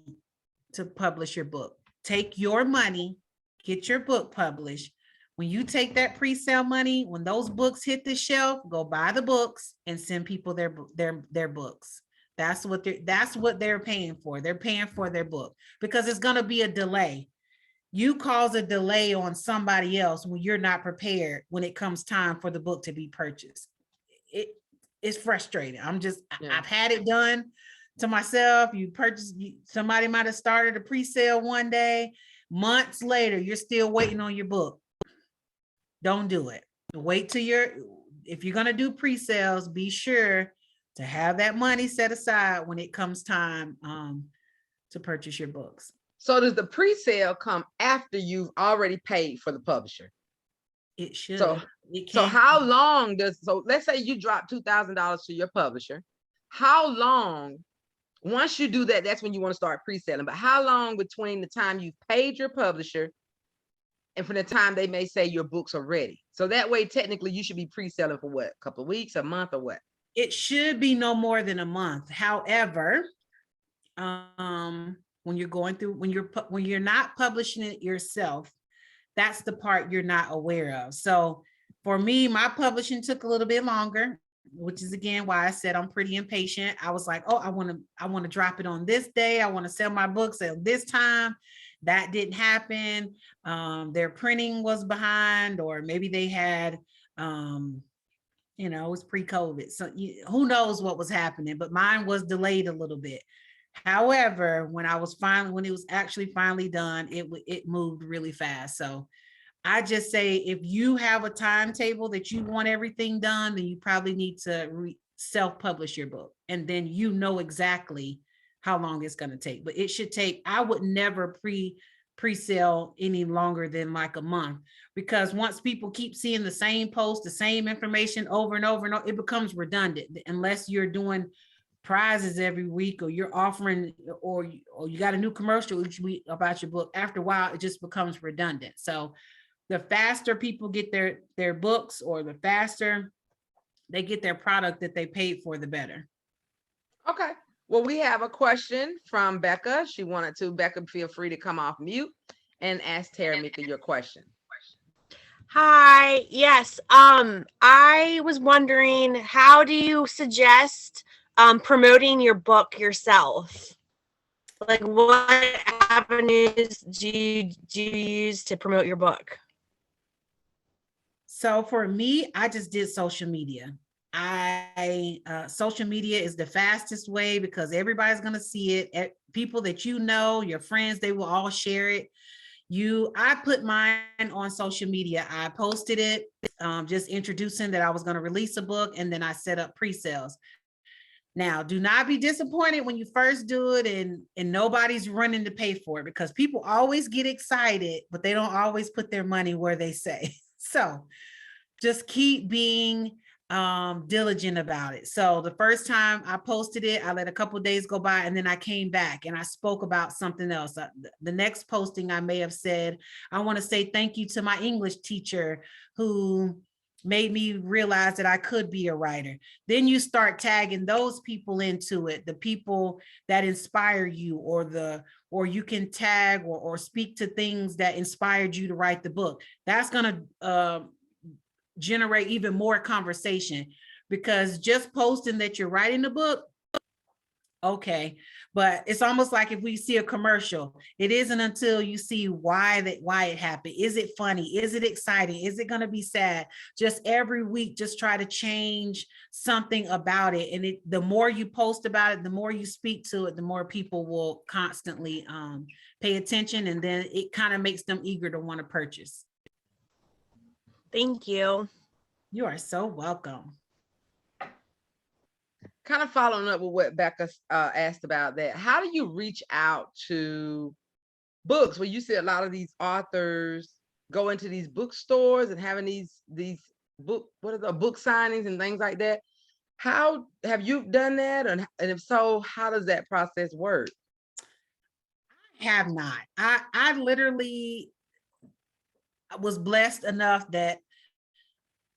to publish your book. Take your money, get your book published. When you take that pre-sale money, when those books hit the shelf, go buy the books and send people their books. That's what they're paying for. They're paying for their book because it's going to be a delay. You cause a delay on somebody else when you're not prepared when it comes time for the book to be purchased. It's frustrating. I've had it done to myself. Somebody might have started a pre-sale one day. Months later, you're still waiting on your book. Don't do it. Wait till if you're going to do pre-sales, be sure to have that money set aside when it comes time to purchase your books. So does the pre-sale come after you've already paid for the publisher? It should. So, how long so let's say you drop $2,000 to your publisher. How long, once you do that, that's when you want to start pre-selling. But how long between the time you've paid your publisher and from the time they may say your books are ready? So that way, technically, you should be pre-selling for what? A couple of weeks, a month, or what? It should be no more than a month. However, when you're going through, when you're not publishing it yourself, that's the part you're not aware of. So for me, my publishing took a little bit longer, which is again why I said I'm pretty impatient. I was like, oh, I want to drop it on this day. I want to sell my books at this time. That didn't happen. Their printing was behind, or maybe they had, it was pre-COVID. So who knows what was happening, but mine was delayed a little bit. However, when it was actually finally done, it moved really fast. So I just say, if you have a timetable that you want everything done, then you probably need to self-publish your book. And then you know exactly how long it's going to take. But it should take, I would never pre-sale any longer than like a month, because once people keep seeing the same post, the same information over and over and over, it becomes redundant unless you're doing prizes every week, or you're offering, or you got a new commercial each week about your book. After a while, it just becomes redundant. So the faster people get their books, or the faster they get their product that they paid for, the better. Okay. Well, we have a question from Becca. She wanted to. Becca, feel free to come off mute and ask Taramika your question. Hi. Yes. I was wondering, how do you suggest promoting your book yourself? Like, what avenues do you use to promote your book? So for me, I just did social media. Social media is the fastest way, because everybody's going to see it. People that you know, your friends, they will all share it. I put mine on social media. I posted it, just introducing that I was going to release a book, and then I set up pre-sales. Now, do not be disappointed when you first do it and nobody's running to pay for it, because people always get excited, but they don't always put their money where they say. So just keep being diligent about it. So the first time I posted it, I let a couple of days go by, and then I came back and I spoke about something else. The next posting, I may have said, I want to say thank you to my English teacher who made me realize that I could be a writer. Then you start tagging those people into it, the people that inspire you, or you can tag or speak to things that inspired you to write the book. That's going to generate even more conversation, because just posting that you're writing a book, okay, but it's almost like if we see a commercial, it isn't until you see why it happened. Is it funny? Is it exciting? Is it going to be sad? Just every week, just try to change something about it. And the more you post about it, the more you speak to it, the more people will constantly pay attention, and then it kind of makes them eager to want to purchase. Thank you. You are so welcome. Kind of following up with what Becca asked about that, how do you reach out to books? Well, you see a lot of these authors go into these bookstores and having these book signings and things like that. How have you done that? And if so, how does that process work? I have not. I literally was blessed enough that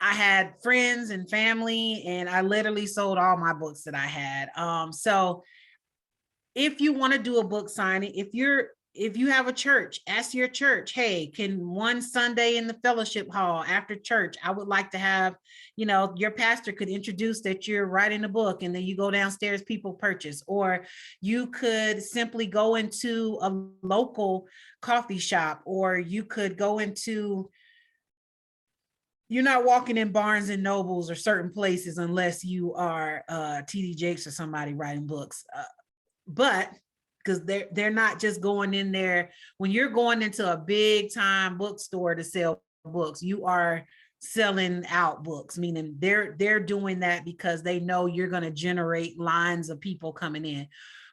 I had friends and family, and I literally sold all my books that I had. So if you want to do a book signing, if you have a church, ask your church, hey, can one Sunday in the fellowship hall after church, I would like to have, your pastor could introduce that you're writing a book, and then you go downstairs, people purchase. Or you could simply go into a local coffee shop, or you could go into, you're not walking in Barnes and Nobles or certain places unless you are TD Jakes or somebody writing books. But because they're not just going in there. When you're going into a big time bookstore to sell books, you are selling out books, meaning they're doing that because they know you're going to generate lines of people coming in.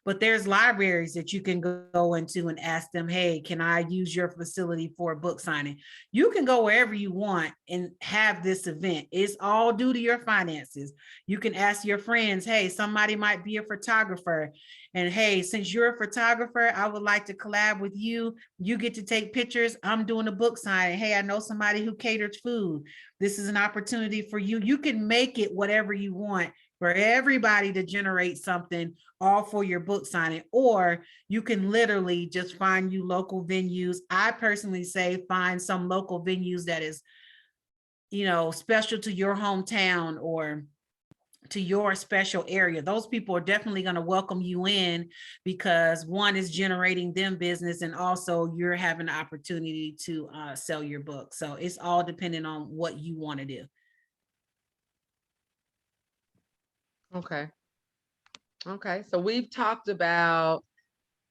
But there's libraries that you can go into and ask them, hey, can I use your facility for a book signing? You can go wherever you want and have this event. It's all due to your finances. You can ask your friends, hey, somebody might be a photographer. And hey, since you're a photographer, I would like to collab with you. You get to take pictures. I'm doing a book signing. Hey, I know somebody who caters food. This is an opportunity for you. You can make it whatever you want for everybody to generate something, all for your book signing. Or you can literally just find you local venues. I personally say find some local venues that is, special to your hometown or to your special area. Those people are definitely going to welcome you in, because one is generating them business, and also you're having the opportunity to sell your book. So it's all depending on what you want to do. Okay. Okay. So we've talked about,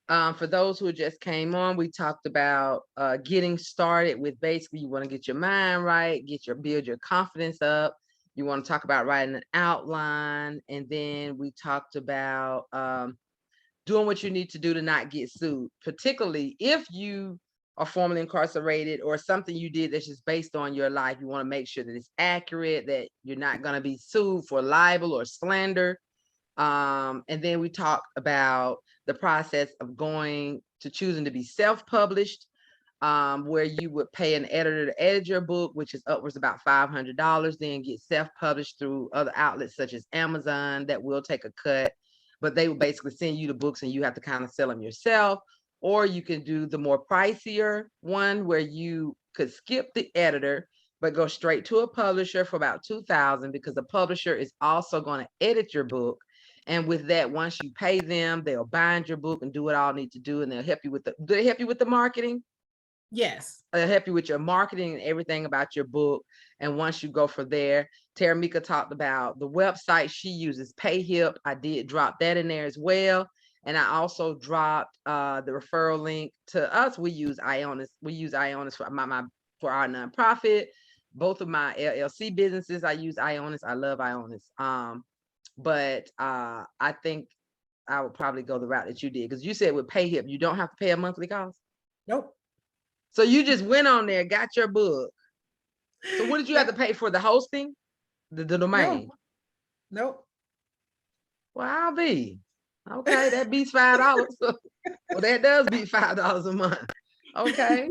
for those who just came on, we talked about getting started with, basically you want to get your mind right, build your confidence up. You want to talk about writing an outline. And then we talked about doing what you need to do to not get sued, particularly if you are formerly incarcerated or something you did that's just based on your life. You want to make sure that it's accurate, that you're not going to be sued for libel or slander. And then we talked about the process of choosing to be self-published, where you would pay an editor to edit your book, which is upwards about $500, then get self-published through other outlets such as Amazon that will take a cut, but they will basically send you the books and you have to kind of sell them yourself. Or you can do the more pricier one where you could skip the editor, but go straight to a publisher for about $2,000, because the publisher is also going to edit your book. And with that, once you pay them, they'll bind your book and do what all need to do. And they'll help you with do they help you with the marketing? Yes. They'll help you with your marketing and everything about your book. And once you go from there, Taramika talked about the website she uses, PayHip. I did drop that in there as well. And I also dropped the referral link to us. We use Ionis. We use Ionis for our nonprofit. Both of my LLC businesses, I use Ionis. I love Ionis. But I think I would probably go the route that you did, because you said with PayHip, you don't have to pay a monthly cost. Nope. So you just went on there, got your book. So what did you have to pay for? The hosting, the domain? Nope. Well, I'll be. Okay, that beats $5. Well, that does beat $5 a month. Okay.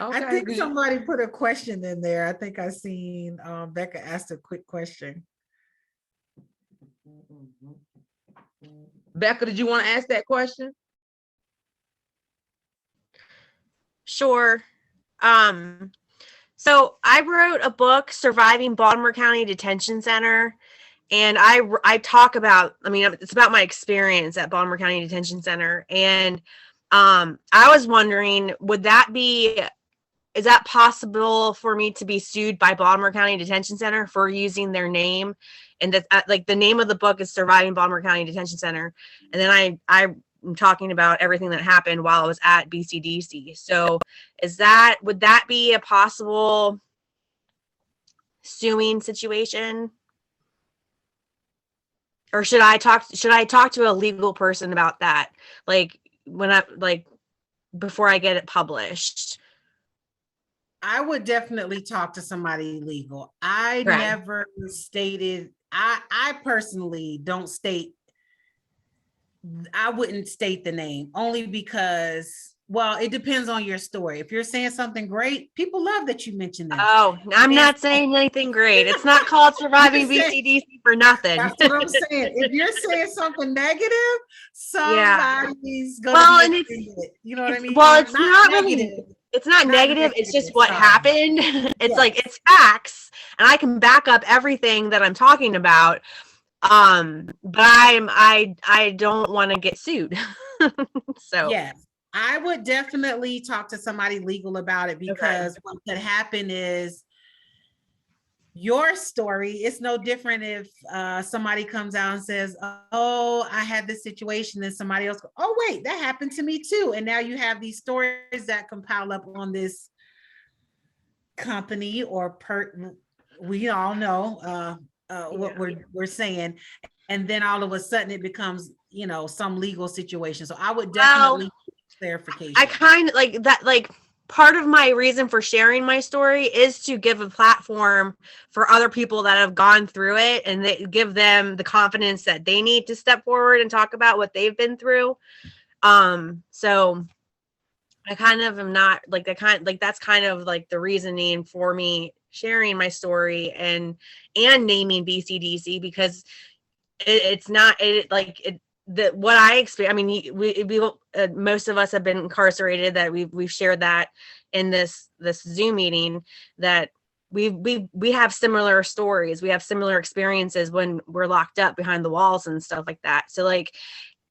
I think somebody put a question in there. I think I seen Becca asked a quick question. Becca, did you want to ask that question? Sure. So I wrote a book, Surviving Baltimore County Detention Center. And I talk about, it's about my experience at Baltimore County Detention Center. And I was wondering, is that possible for me to be sued by Baltimore County Detention Center for using their name? And that, like, the name of the book is Surviving Baltimore County Detention Center. And then I'm talking about everything that happened while I was at BCDC. So would that be a possible suing situation? Or should I talk to a legal person about that? Before I get it published? I would definitely talk to somebody legal. Never stated, I personally don't state, I wouldn't state the name, only because, well, it depends on your story. If you're saying something great, people love that you mentioned that. Oh, I'm not saying anything great. It's not called Surviving BCDC for nothing. That's what I'm saying. If you're saying something negative, somebody's going to be offended. You know what I mean? Well, it's not negative. It's not negative. It's just what happened. It's like, it's facts, and I can back up everything that I'm talking about. But I don't want to get sued. So yes, I would definitely talk to somebody legal about it, because what could happen is your story, it's no different if somebody comes out and says, oh, I had this situation, and somebody else, oh, wait, that happened to me too. And now you have these stories that compile up on this company or we all know what we're saying. And then all of a sudden it becomes, some legal situation. So I would definitely clarification. I kind of like that, like part of my reason for sharing my story is to give a platform for other people that have gone through it, and they give them the confidence that they need to step forward and talk about what they've been through. So I kind of am not like that's kind of like the reasoning for me sharing my story and naming BCDC, because it's not that what I experienced. I mean, we most of us have been incarcerated, that we've shared that in this Zoom meeting, that we have similar stories, we have similar experiences when we're locked up behind the walls and stuff like that. So like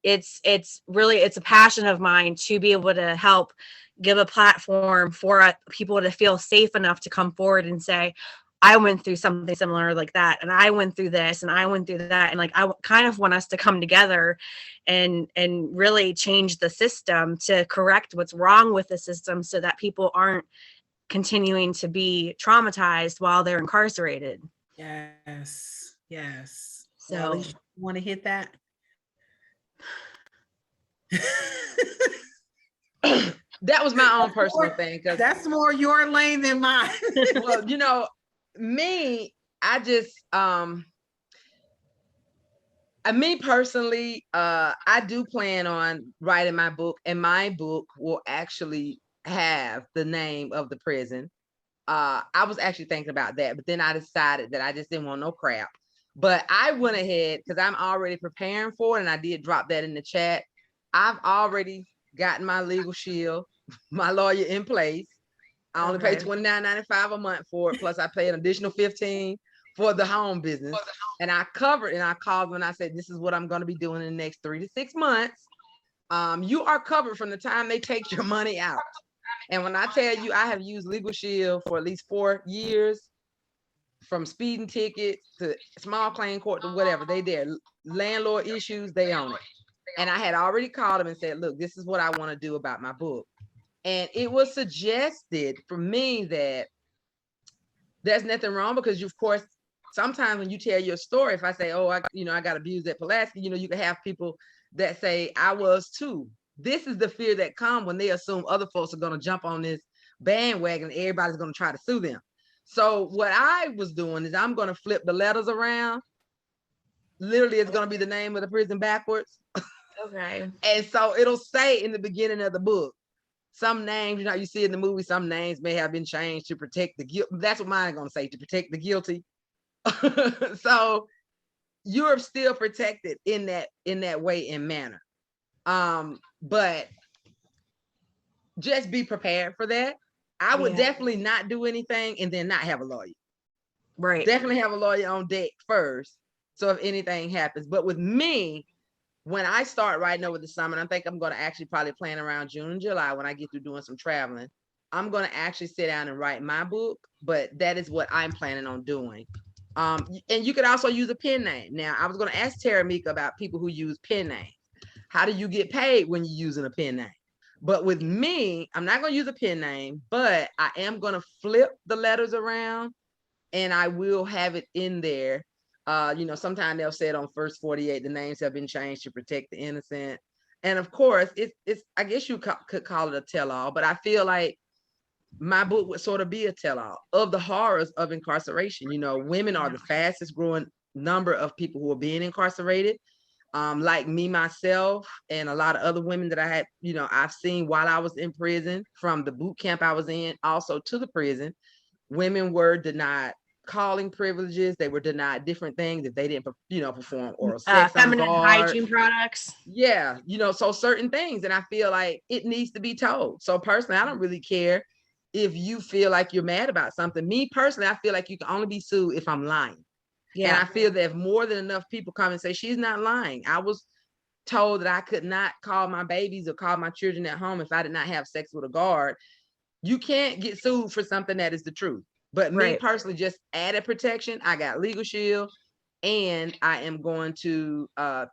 it's really, it's a passion of mine to be able to help give a platform for people to feel safe enough to come forward and say, I went through something similar like that, and I went through this, and I went through that. And like, I kind of want us to come together and really change the system to correct what's wrong with the system, so that people aren't continuing to be traumatized while they're incarcerated. Yes. So well, you want to hit that? That was my own personal thing. That's more your lane than mine. Well, me, I just, me personally, I do plan on writing my book, and my book will actually have the name of the prison. I was actually thinking about that, but then I decided that I just didn't want no crap. But I went ahead, because I'm already preparing for it, and I did drop that in the chat. I've already gotten my legal shield, my lawyer in place. I only pay $29.95 a month for it. Plus I pay an additional $15 for the home business. And I covered, and I called when I said, this is what I'm going to be doing in the next 3 to 6 months. You are covered from the time they take your money out. And when I tell you, I have used Legal Shield for at least 4 years, from speeding tickets to small claim court to whatever, they there. Landlord issues, they own it. And I had already called them and said, look, this is what I want to do about my book. And it was suggested for me that there's nothing wrong, because you, of course, sometimes when you tell your story, if I say, oh, I got abused at Pulaski, you can have people that say, I was too. This is the fear that comes when they assume other folks are going to jump on this bandwagon and everybody's going to try to sue them. So what I was doing is I'm going to flip the letters around. Literally, it's going to be the name of the prison backwards. Okay. And so it'll say in the beginning of the book, some names, you see in the movie, some names may have been changed to protect the guilty. That's what mine is going to say, to protect the guilty. So you're still protected in that way and manner. But just be prepared for that. I would definitely not do anything and then not have a lawyer. Right. Definitely have a lawyer on deck first, so if anything happens. But with me, when I start writing over the summer, and I think I'm going to actually probably plan around June and July when I get through doing some traveling, I'm going to actually sit down and write my book. But that is what I'm planning on doing. And you could also use a pen name. Now, I was going to ask Taramika about people who use pen names. How do you get paid when you're using a pen name? But with me, I'm not going to use a pen name, but I am going to flip the letters around, and I will have it in there. Sometimes they'll say it on First 48, the names have been changed to protect the innocent. And of course, it's I guess you could call it a tell-all, but I feel like my book would sort of be a tell-all of the horrors of incarceration. Women are the fastest growing number of people who are being incarcerated. Like me, myself, and a lot of other women that I had, I've seen while I was in prison, from the boot camp I was in, also to the prison, women were denied calling privileges. They were denied different things if they didn't, perform oral sex, feminine hygiene products. Yeah, so certain things, and I feel like it needs to be told. So personally, I don't really care if you feel like you're mad about something. Me personally, I feel like you can only be sued if I'm lying. Yeah. And I feel that if more than enough people come and say, she's not lying. I was told that I could not call my babies or call my children at home if I did not have sex with a guard. You can't get sued for something that is the truth. But me Right. personally, just added protection. I got Legal Shield, and I am going to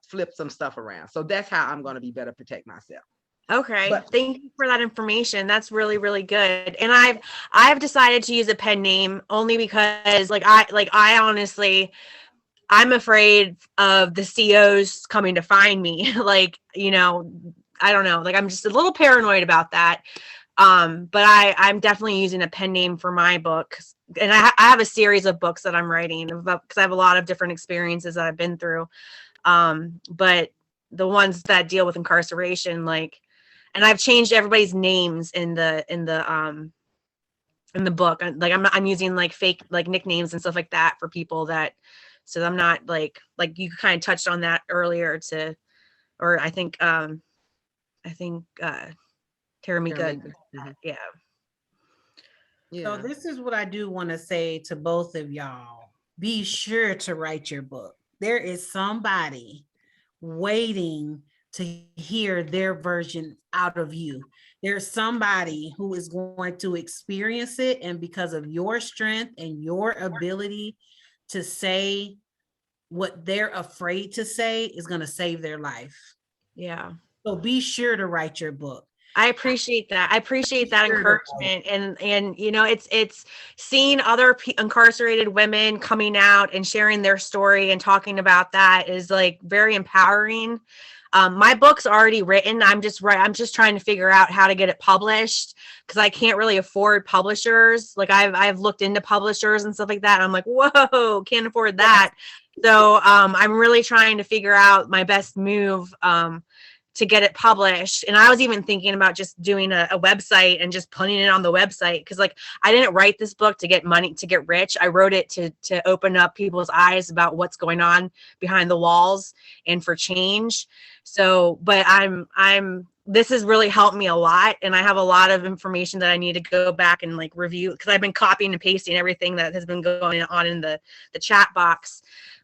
flip some stuff around. So that's how I'm going to be better protect myself. Okay. But Thank you for that information. That's really, really good. And I've decided to use a pen name only because I honestly, I'm afraid of the COs coming to find me. Like, I don't know. Like, I'm just a little paranoid about that. But I'm definitely using a pen name for my book. And I have a series of books that I'm writing because I have a lot of different experiences that I've been through. But the ones that deal with incarceration, and I've changed everybody's names in the book. Like I'm using like fake like nicknames and stuff like that for people that, so I'm not like you kind of touched on that earlier or I think Taramika, Taramika, mhm. yeah. So Yeah. this is what I do want to say to both of y'all. Be sure to write your book. There is somebody waiting to hear their version out of you. There's somebody who is going to experience it, and because of your strength and your ability to say what they're afraid to say is going to save their life. Yeah. So be sure to write your book. I appreciate that. I appreciate that Sure to encouragement, and it's seeing other incarcerated women coming out and sharing their story and talking about that is like very empowering. My book's already written. I'm just trying to figure out how to get it published because I can't really afford publishers. Like I've looked into publishers and stuff like that. And I'm like, whoa, can't afford that. So I'm really trying to figure out my best move to get it published. And I was even thinking about just doing a website and just putting it on the website. Because like I didn't write this book to get money, to get rich. I wrote it to open up people's eyes about what's going on behind the walls and for change. So, but this has really helped me a lot. And I have a lot of information that I need to go back and like review because I've been copying and pasting everything that has been going on in the chat box.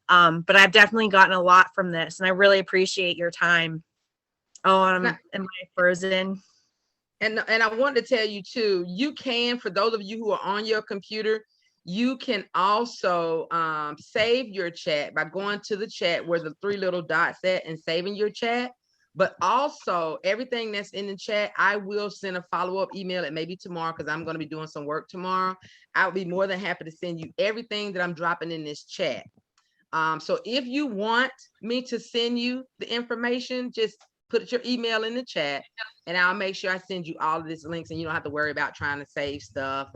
But I've definitely gotten a lot from this and I really appreciate your time. Oh, am I frozen? And I wanted to tell you too, you can, for those of you who are on your computer, you can also save your chat by going to the chat where the three little dots at and saving your chat. But also everything that's in the chat, I will send a follow-up email and maybe tomorrow because I'm going to be doing some work tomorrow. I'll be more than happy to send you everything that I'm dropping in this chat. So if you want me to send you the information, just put your email in the chat and I'll make sure I send you all of these links and you don't have to worry about trying to save stuff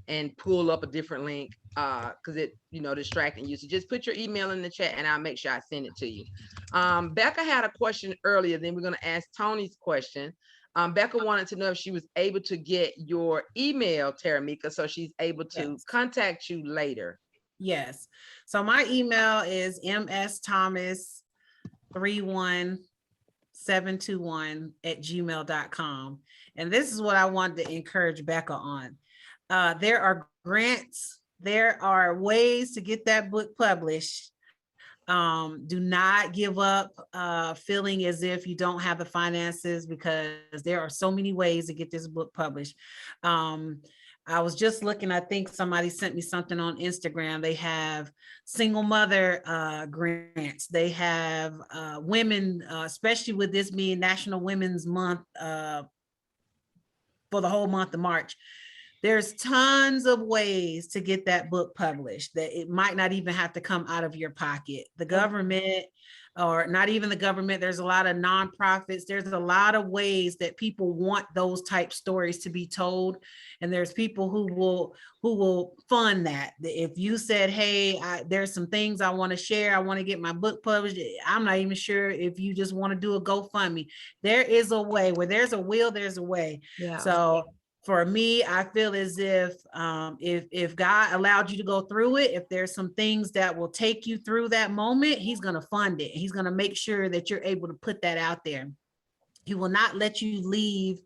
and pull up a different link because it distracting you. So just put your email in the chat and I'll make sure I send it to you. Becca had a question earlier, then we're going to ask Tony's question. Becca wanted to know if she was able to get your email, Taramika, so she's able to contact you later. Yes. So my email is msthomas31721@gmail.com. And this is what I wanted to encourage Becca on. There are grants. There are ways to get that book published. Do not give up feeling as if you don't have the finances because there are so many ways to get this book published. I was just looking, I think somebody sent me something on Instagram. They have single mother grants. They have women, especially with this being National Women's Month for the whole month of March. There's tons of ways to get that book published that it might not even have to come out of your pocket. The government, or not even the government, there's a lot of nonprofits. There's a lot of ways that people want those type stories to be told. And there's people who will fund that. If you said, hey, there's some things I want to share, I want to get my book published, I'm not even sure if you just want to do a GoFundMe. There is a way. Where there's a will, there's a way. Yeah. So for me, I feel as if God allowed you to go through it, if there's some things that will take you through that moment, he's going to fund it. He's going to make sure that you're able to put that out there. He will not let you leave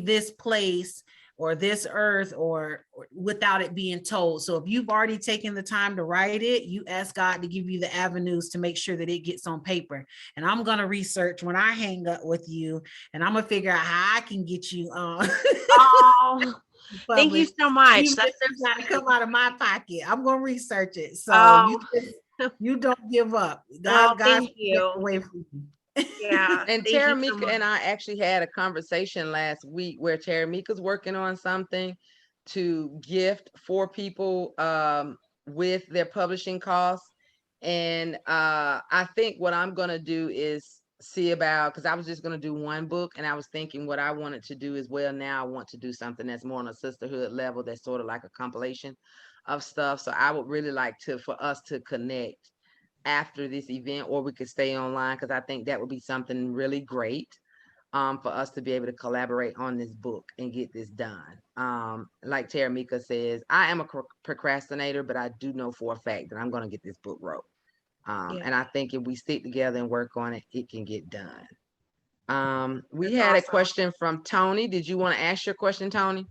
this place or this earth or without it being told. So if you've already taken the time to write it, you ask God to give you the avenues to make sure that it gets on paper. And I'm going to research when I hang up with you, and I'm going to figure out how I can get you on. Oh, Thank you published, so much. even That's if so it's gotta sweet. come out of my pocket. I'm gonna research it. So Oh, you don't give up. oh, God's thank taking you. away from you. Yeah, And thank you so Taramika and much. I actually had a conversation last week where Taramika's working on something to gift for people with their publishing costs. And I think what I'm gonna do is see about, because I was just gonna do one book, and I was thinking what I wanted to do as well. Now I want to do something that's more on a sisterhood level, that's sort of like a compilation of stuff. So I would really like for us to connect after this event, or we could stay online, because I think that would be something really great for us to be able to collaborate on this book and get this done. Like Taramika says, I am a procrastinator, but I do know for a fact that I'm going to get this book wrote. Yeah. And I think if we stick together and work on it, it can get done. We That's had a awesome. question from Tony. Did you want to ask your question, Tony?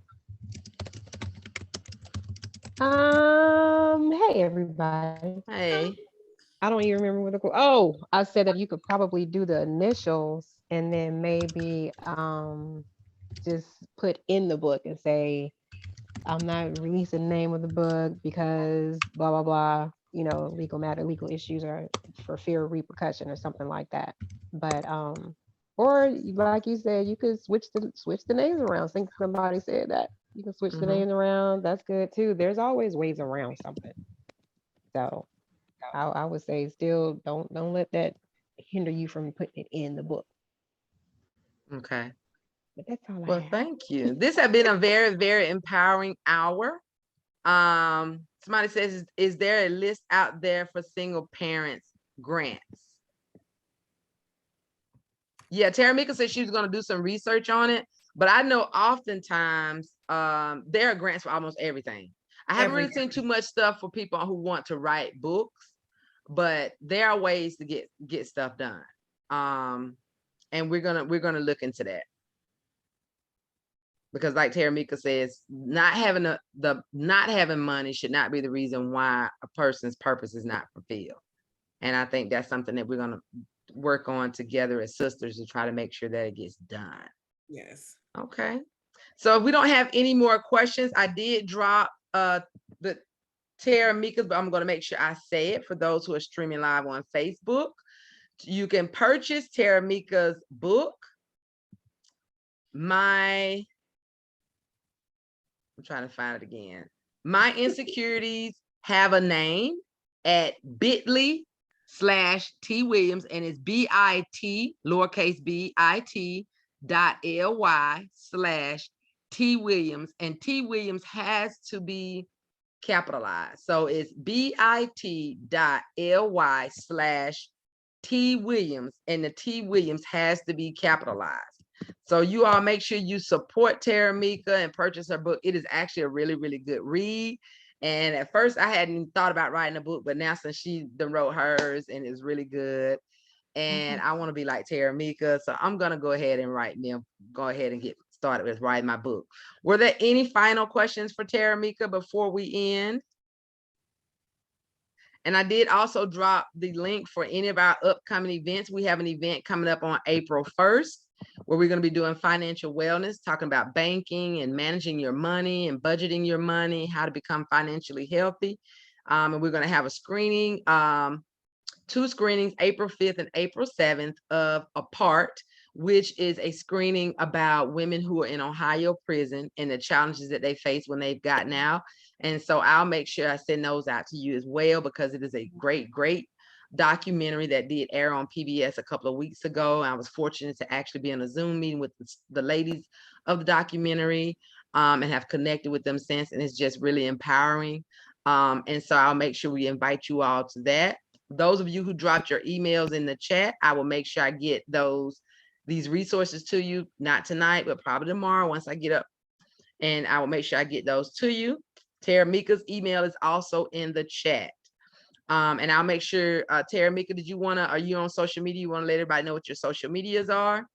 Hey everybody. Hey. I don't even remember what oh, I said that you could probably do the initials and then maybe just put in the book and say, I'm not releasing the name of the book because blah blah blah, you know, legal issues are for fear of repercussion or something like that. But or like you said, you could switch the names around. I think somebody said that. You can switch the Mhm. names around. That's good too. There's always ways around something. So I would say still don't let that hinder you from putting it in the book. Okay. But that's all I Well, have. thank you. This has been a very, very empowering hour. Somebody says, is there a list out there for single parents grants? Yeah, Taramika said she was going to do some research on it, but I know oftentimes there are grants for almost everything. I haven't really seen too much stuff for people who want to write books, but there are ways to get stuff done. And we're gonna look into that. Because like Taramika says, not having not having money should not be the reason why a person's purpose is not fulfilled. And I think that's something that we're going to work on together as sisters to try to make sure that it gets done. Yes. Okay. So if we don't have any more questions, I did drop the Taramika's, but I'm going to make sure I say it for those who are streaming live on Facebook. You can purchase Taramika's book, I'm trying to find it again. My Insecurities Have a Name, at bit.ly/T Williams, and it's BIT lowercase bit.ly/T Williams, and T Williams has to be capitalized. So it's bit.ly/T Williams, and the T Williams has to be capitalized. So you all make sure you support Taramika and purchase her book. It is actually a really, really good read. And at first I hadn't even thought about writing a book, but now since she done wrote hers and it's really good, and I want to be like Taramika, so I'm gonna go ahead and go ahead and get started with writing my book. Were there any final questions for Taramika before we end? And I did also drop the link for any of our upcoming events. We have an event coming up on April 1st, where we're going to be doing financial wellness, talking about banking and managing your money and budgeting your money, how to become financially healthy. And we're going to have a screening, 2 screenings, April 5th and April 7th of Apart, which is a screening about women who are in Ohio prison and the challenges that they face when they've gotten out. And so I'll make sure I send those out to you as well, because it is a great, great documentary that did air on PBS a couple of weeks ago. I was fortunate to actually be in a Zoom meeting with the ladies of the documentary and have connected with them since, and it's just really empowering. And so I'll make sure we invite you all to that. Those of you who dropped your emails in the chat, I will make sure I get these resources to you, not tonight, but probably tomorrow once I get up, and I will make sure I get those to you. Taramika's email is also in the chat. And I'll make sure, Taramika, are you on social media? You want to let everybody know what your social medias are?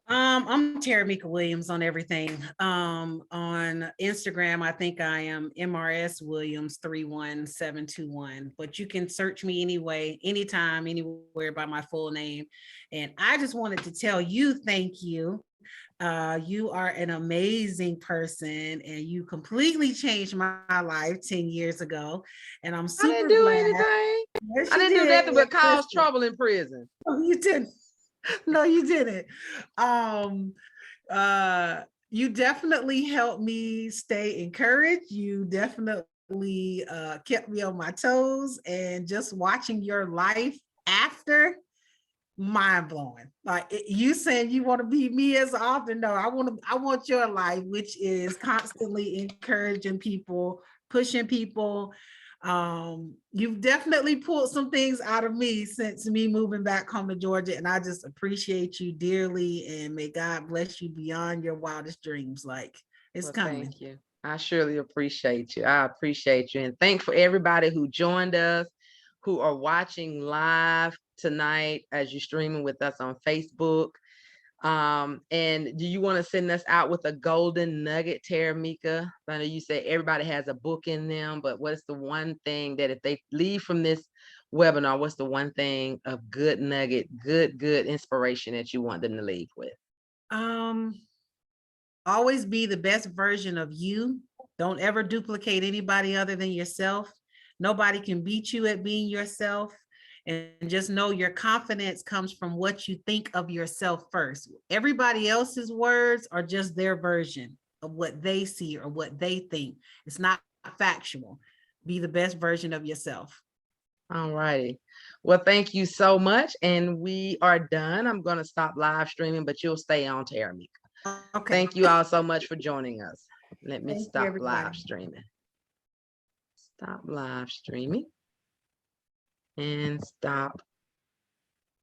I'm Taramika Williams on everything. On Instagram, I think I am MRS Williams 31721, but you can search me anyway, anytime, anywhere by my full name. And I just wanted to tell you, thank you You are an amazing person, and you completely changed my life 10 years ago. And I'm I super didn't do glad. anything. Yes, I you didn't do did. nothing but cause Listen. trouble in prison. No, you didn't. No, you didn't. Um, you definitely helped me stay encouraged. You definitely kept me on my toes, and just watching your life after, mind blowing. Like you saying you want to be me as an author. No, I want your life, which is constantly encouraging people, pushing people. You've definitely pulled some things out of me since me moving back home to Georgia, and I just appreciate you dearly, and may God bless you beyond your wildest dreams. Like, it's Well, coming. thank you. I surely appreciate you. I appreciate you. And thank for everybody who joined us, who are watching live tonight as you're streaming with us on Facebook. And do you want to send us out with a golden nugget, Taramika? I know you said everybody has a book in them, but what's the one thing that if they leave from this webinar, what's the one thing of good nugget, good inspiration that you want them to leave with? Always be the best version of you. Don't ever duplicate anybody other than yourself. Nobody can beat you at being yourself. And just know your confidence comes from what you think of yourself first. Everybody else's words are just their version of what they see or what they think. It's not factual. Be the best version of yourself. All righty. Well, thank you so much. And we are done. I'm going to stop live streaming, but you'll stay on, Taramika. Okay. Thank you all so much for joining us. Let me Thank you, stop everybody. live streaming. Stop live streaming. And stop